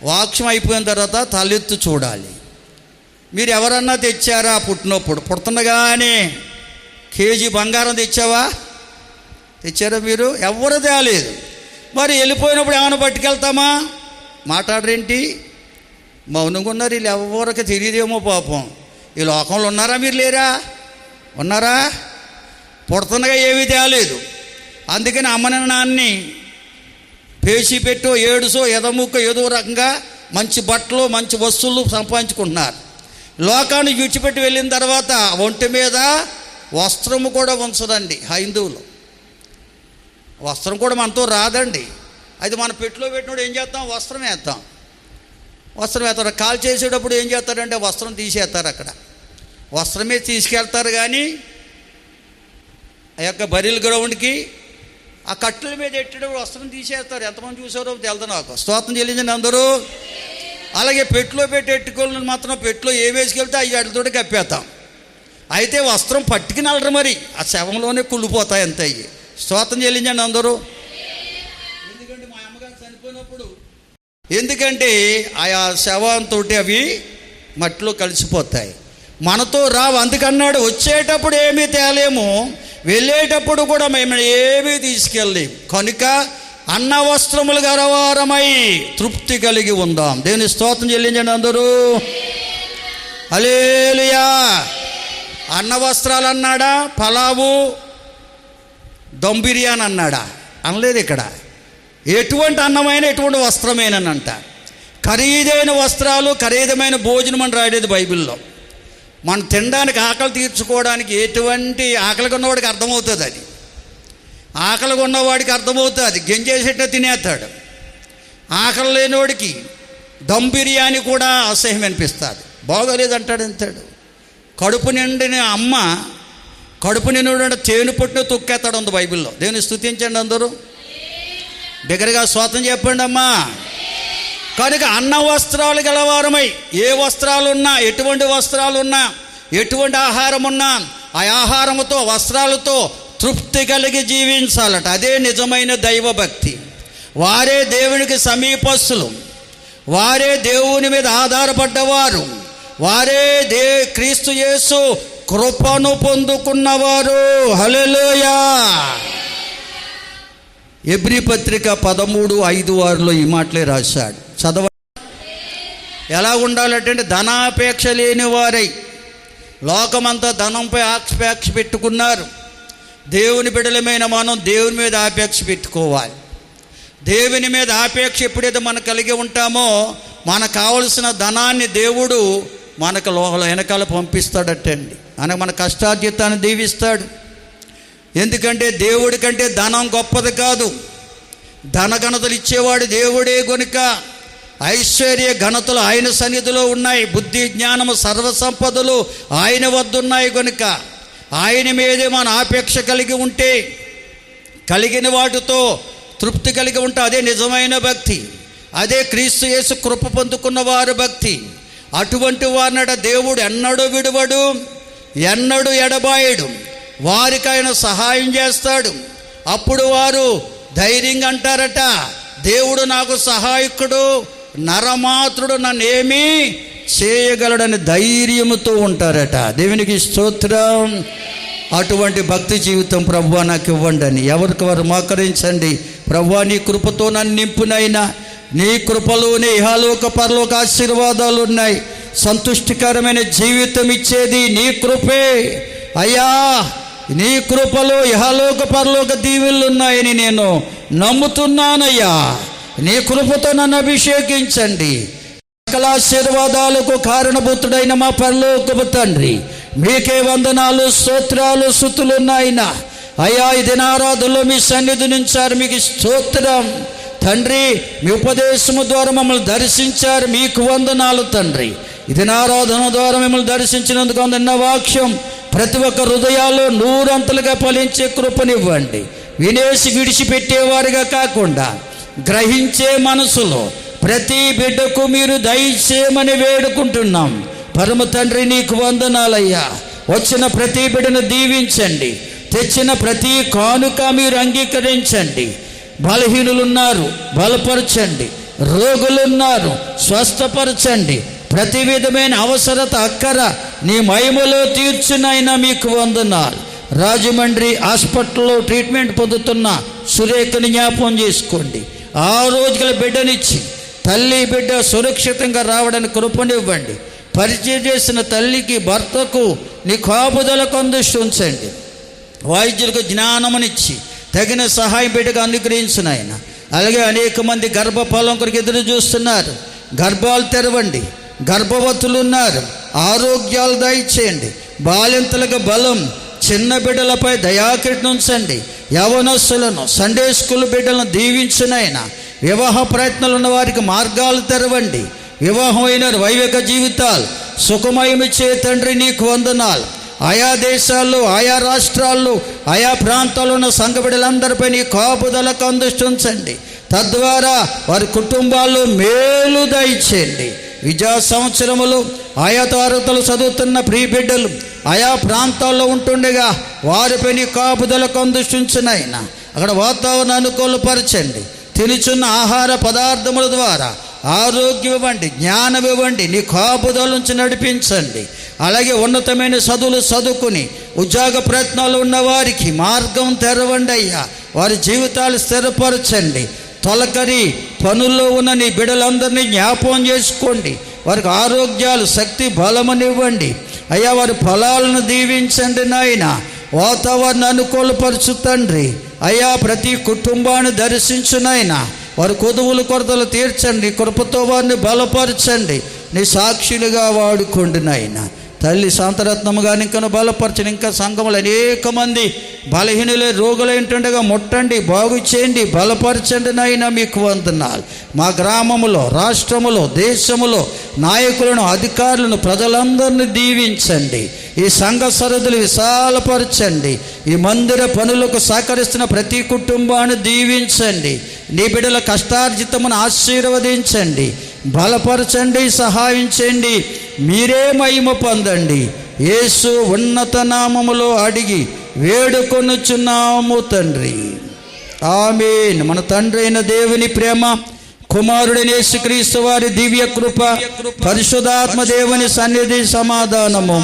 వాక్యం అయిపోయిన తర్వాత తలెత్తు చూడాలి. మీరు ఎవరన్నా తెచ్చారా? పుట్టినప్పుడు పుడుతుండగానే కేజీ బంగారం తెచ్చావా? తెచ్చారా? మీరు ఎవరు తేలేదు. మరి వెళ్ళిపోయినప్పుడు ఏమైనా పట్టుకెళ్తామా? మాట్లాడరేంటి? మౌనంగా ఉన్నారు. వీళ్ళు ఎవరికి తెలియదేమో పాపం. ఈ లోకంలో ఉన్నారా? మీరు లేరా? ఉన్నారా? పుడుతుండగా ఏమీ తేలేదు. అందుకని అమ్మని నాన్ని పేసి పెట్టో, ఏడుసో, ఎదముక్క ఏదో రకంగా మంచి బట్టలు, మంచి వస్తువులు సంపాదించుకుంటున్నారు. లోకాన్ని విడిచిపెట్టి వెళ్ళిన తర్వాత ఒంటి మీద వస్త్రము కూడా ఉంచదండి హైందువులు. వస్త్రం కూడా మనతో రాదండి. అది మన పెట్టులో పెట్టినప్పుడు ఏం చేస్తాం? వస్త్రం వేస్తాం. వస్త్రం వేస్తారు. కాల్ చేసేటప్పుడు ఏం చేస్తారంటే వస్త్రం తీసేస్తారు. అక్కడ వస్త్రమే తీసుకెళ్తారు. కానీ ఆ యొక్క బరిల్ గ్రౌండ్కి ఆ కట్టెల మీద ఎట్టేటప్పుడు వస్త్రం తీసేస్తారు. ఎంతమంది చూసారో తెలుదు నాకు. స్తోత్రం చెల్లించండి అందరూ. అలాగే పెట్టులో పెట్టి ఎట్టుకోవాలని మాత్రం పెట్టులో ఏ వేసుకెళ్తే అవి వాటితోటి కప్పేస్తాం. అయితే వస్త్రం పట్టుకుని వెళ్ళరు. మరి ఆ శవంలోనే కుళ్ళిపోతాయి అంతే. అయ్యి స్తోత్రం చెల్లించండి అందరూ. ఎందుకంటే మా అమ్మగారు చనిపోయినప్పుడు, ఎందుకంటే ఆయా శవంతో అవి మట్టిలో కలిసిపోతాయి, మనతో రావు. అందుకన్నాడు వచ్చేటప్పుడు ఏమీ తేలేము, వెళ్ళేటప్పుడు కూడా మేము ఏమీ తీసుకెళ్ళలేము. కనుక అన్న వస్త్రములు గలవారమై తృప్తి కలిగి ఉందాం. దేవుని స్తోత్రం చెల్లించండి అందరూ. హల్లెలూయా. అన్న వస్త్రాలు అన్నాడా? పలావు, దమ్ బిర్యానీ అన్నాడా? అనలేదు. ఇక్కడ ఎటువంటి అన్నమైన, ఎటువంటి వస్త్రమేనంట. ఖరీదైన వస్త్రాలు, ఖరీదమైన భోజనం అని రాయలేదు బైబిల్లో. మనం తినడానికి, ఆకలి తీర్చుకోవడానికి, ఎటువంటి ఆకలిగా ఉన్నవాడికి అర్థమవుతుంది. అది ఆకలిగా ఉన్నవాడికి అర్థమవుతుంది. గెంజేసేట తినేస్తాడు. ఆకలి లేనివాడికి దమ్ బిర్యానీ కూడా అసహ్యం అనిపిస్తుంది. బాగోలేదంటాడు. అంతాడు. కడుపు నిండిన అమ్మ, కడుపు నిండి తేనె పుట్టిన తొక్కేస్తాడు ఉంది బైబిల్లో. దేవుని స్తుతించండి అందరూ. దగ్గరగా స్తోత్రం చెప్పండి అమ్మా. కనుక అన్న వస్త్రాలు గలవారమై, ఏ వస్త్రాలున్నా, ఎటువంటి వస్త్రాలున్నా, ఎటువంటి ఆహారం ఉన్నా ఆ ఆహారముతో, వస్త్రాలతో తృప్తి కలిగి జీవించాలట. అదే నిజమైన దైవభక్తి. వారే దేవునికి సమీపస్తులు, వారే దేవుని మీద ఆధారపడ్డవారు, వారే క్రీస్తు యేసు కృపను పొందుకున్నవారు. హల్లెలూయా. ఎబ్రీ పత్రిక 13:5-6 ఈ మాటలే రాశాడు. చదవ. ఎలా ఉండాలంటే ధనాపేక్ష లేని వారై, లోకమంతా ధనంపై ఆపేక్ష పెట్టుకున్నారు. దేవుని బిడ్డలమైన మనం దేవుని మీద ఆపేక్ష పెట్టుకోవాలి. దేవుని మీద ఆపేక్ష ఎప్పుడైతే మనం కలిగి ఉంటామో, మనకు కావలసిన ధనాన్ని దేవుడు మనకు వెనకాల పంపిస్తాడటండి. అనగా మన కష్టార్జితాన్ని దీవిస్తాడు. ఎందుకంటే దేవుడి కంటే ధనం గొప్పది కాదు. ధనఘనతలు ఇచ్చేవాడు దేవుడే గనుక ఐశ్వర్య ఘనతలు ఆయన సన్నిధిలో ఉన్నాయి. బుద్ధి, జ్ఞానము, సర్వసంపదలు ఆయన వద్ద ఉన్నాయి. గనుక ఆయన మీదే మన ఆపేక్ష కలిగి ఉంటే, కలిగిన వాటితో తృప్తి కలిగి ఉంటే అదే నిజమైన భక్తి. అదే క్రీస్తు యేసు కృప పొందుకున్న వారి భక్తి. అటువంటి వారినట దేవుడు ఎన్నడూ విడువడు, ఎన్నడూ ఎడబాయడు. వారికైనా సహాయం చేస్తాడు. అప్పుడు వారు ధైర్యంగా అంటారట, దేవుడు నాకు సహాయకుడు, నరమాత్రుడు నన్నేమీ చేయగలడని ధైర్యముతో ఉంటారట. దేవునికి స్తోత్రం. అటువంటి భక్తి జీవితం ప్రభువా నాకు ఇవ్వండి అని ఎవరికి వారు మోకరించండి. ప్రభువా నీ కృపతో నన్ను నింపునైనా, నీ కృపలోనే ఇహలోక పరలోక ఆశీర్వాదాలు ఉన్నాయి. సంతుష్టికరమైన జీవితం ఇచ్చేది నీ కృపే అయ్యా. నీ కృపలో ఇహలోక పరలోక దీవెనలు ఉన్నాయని నేను నమ్ముతున్నానయ్యా. నీ కృపతో నన్ను అభిషేకించండి. సకల ఆశీర్వాదాలకు కారణభూతుడైన మా పరలోకపు తండ్రి, మీకే వందనాలు, స్తోత్రాలు, స్తుతులున్నాయినా. అయ్యా ఈ దినారాధనలో మీ సన్నిధి నుంచారు, మీకు స్తోత్రం తండ్రి మీ ఉపదేశము ద్వారా మమ్మల్ని దర్శించారు, మీకు వందనాలు తండ్రి. ఇది నా ఆరాధన ద్వారా మిమ్మల్ని దర్శించినందుకు అందన్న వాక్యం ప్రతి ఒక్క హృదయాల్లో నూరంతలుగా ఫలించే కృపనివ్వండి. వినేసి విడిచిపెట్టేవారిగా కాకుండా గ్రహించే మనసులో ప్రతి బిడ్డకు మీరు దయచేయమని వేడుకుంటున్నాం. పరమ తండ్రి నీకు వందనాలయ్యా. వచ్చిన ప్రతి బిడ్డను దీవించండి, తెచ్చిన ప్రతి కానుక మీరు అంగీకరించండి. బలహీనులున్నారు, బలపరచండి. రోగులున్నారు, స్వస్థపరచండి. ప్రతి విధమైన అవసరత అక్కర నీ మహిమలో తీర్చునైనా మీకు వందనాలు. రాజమండ్రి హాస్పిటల్లో ట్రీట్మెంట్ పొందుతున్న సురేఖని జ్ఞాపకం చేసుకోండి. ఆ రోజుల బిడ్డనిచ్చి తల్లి బిడ్డ సురక్షితంగా రావడానికి కృపనివ్వండి. పరిచయం చేసిన తల్లికి భర్తకు నీ కాపుదలకు అందిస్తుంచండి. వైద్యులకు జ్ఞానమునిచ్చి తగిన సహాయం బిడ్డకు అనుగ్రహించిన ఆయన. అలాగే అనేక మంది గర్భఫలం కొరకు ఎదురు చూస్తున్నారు, గర్భాలు తెరవండి. గర్భవతులు ఉన్నారు, ఆరోగ్యాలు దయచేయండి. బాలింతలకు బలం, చిన్న బిడ్డలపై దయాకిరీటం ఉంచండి. యవనస్తులను, సండే స్కూల్ బిడ్డలను దీవించినైనా. వివాహ ప్రయత్నాలు ఉన్న వారికి మార్గాలు తెరవండి. వివాహం అయిన వైవేక జీవితాలు సుఖమయమిచ్చే తండ్రి నీకు వందనాలు. ఆయా దేశాల్లో, ఆయా రాష్ట్రాల్లో, ఆయా ప్రాంతాల్లో ఉన్న సంఘ బిడ్డలందరిపై నీ కాపుదలకు అందిస్తుంచండి. తద్వారా వారి కుటుంబాల్లో మేలు దయచేయండి. విద్యా సంవత్సరములు ఆయా తరగతులు చదువుతున్న ప్రియ బిడ్డలు ఆయా ప్రాంతాల్లో ఉంటుండగా వారిపై నీ కాపుదలకు అందిస్తుంచినైనా. అక్కడ వాతావరణం అనుకూలపరచండి. తినుచున్న ఆహార పదార్థముల ద్వారా ఆరోగ్యం ఇవ్వండి, జ్ఞానం ఇవ్వండి, నీ కాపుదల నుంచి నడిపించండి. అలాగే ఉన్నతమైన చదువులు చదువుకుని ఉద్యోగ ప్రయత్నాలు ఉన్న వారికి మార్గం తెరవండి అయ్యా. వారి జీవితాలు స్థిరపరచండి. తొలకరి పనుల్లో ఉన్న నీ బిడ్డలందరినీ జ్ఞాపకం చేసుకోండి. వారికి ఆరోగ్యాలు, శక్తి, బలమునివ్వండి అయ్యా. వారి ఫలాలను దీవించండి నాయన. వాతావరణం అనుకూలపరచు తండ్రి అయ్యా. ప్రతి కుటుంబాన్ని దర్శించునైనా. వారి కొదువులు కొరతలు తీర్చండి. కృపతో వారిని బలపరచండి. నీ సాక్షులుగా వాడుకోండి నాయన. తల్లి శాంతరత్నము గారిని ఇంకా బలపరచండి. ఇంకా సంఘములు అనేక మంది బలహీనులే, రోగులైంటుండగా ముట్టండి, బాగు చేయండి, బలపరచండి నాయన. మీకు వందనాలు. మా గ్రామములో, రాష్ట్రములో, దేశములో నాయకులను, అధికారులను, ప్రజలందరినీ దీవించండి. ఈ సంఘ సరదులు విశాలపరచండి. ఈ మందిర పనులకు సహకరిస్తున్న ప్రతి కుటుంబాన్ని దీవించండి. నీ బిడ్డల కష్టార్జితమును ఆశీర్వదించండి, బలపరచండి, సహాయం చేయండి. మీరే మహిమ పొందండి. యేసు ఉన్నత నామములో అడిగి వేడుకొనుచున్నాము తండ్రి, ఆమేన్. మన తండ్రి అయిన దేవుని ప్రేమ, కుమారుడైన యేసుక్రీస్తు వారి దివ్య కృప, పరిశుద్ధాత్మ దేవుని సన్నిధి, సమాధానము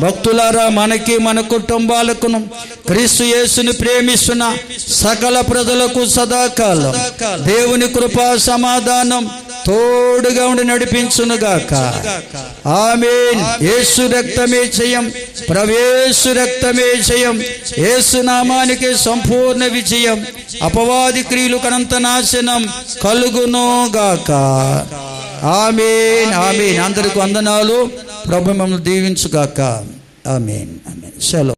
భక్తులారా మనకి, మన కుటుంబాలకును, క్రీస్తు యేసుని ప్రేమిస్తున్న సకల ప్రజలకు సదాకాలం దేవుని కృప, సమాధానం తోడుగా ఉండి నడిపించునుగాక. ఆమేన్. యేసు రక్తమే జయం, ప్రవేశు రక్తమే జయం. యేసు నామానికి సంపూర్ణ విజయం. అపవాది క్రియలు కనంత నాశనం కలుగునుగాక. ఆమేన్, ఆమేన్. అందరికి వందనాలు. ప్రభు మమ్మల్ని దీవించుగాక. ఆమేన్, ఆమేన్. సెలవు.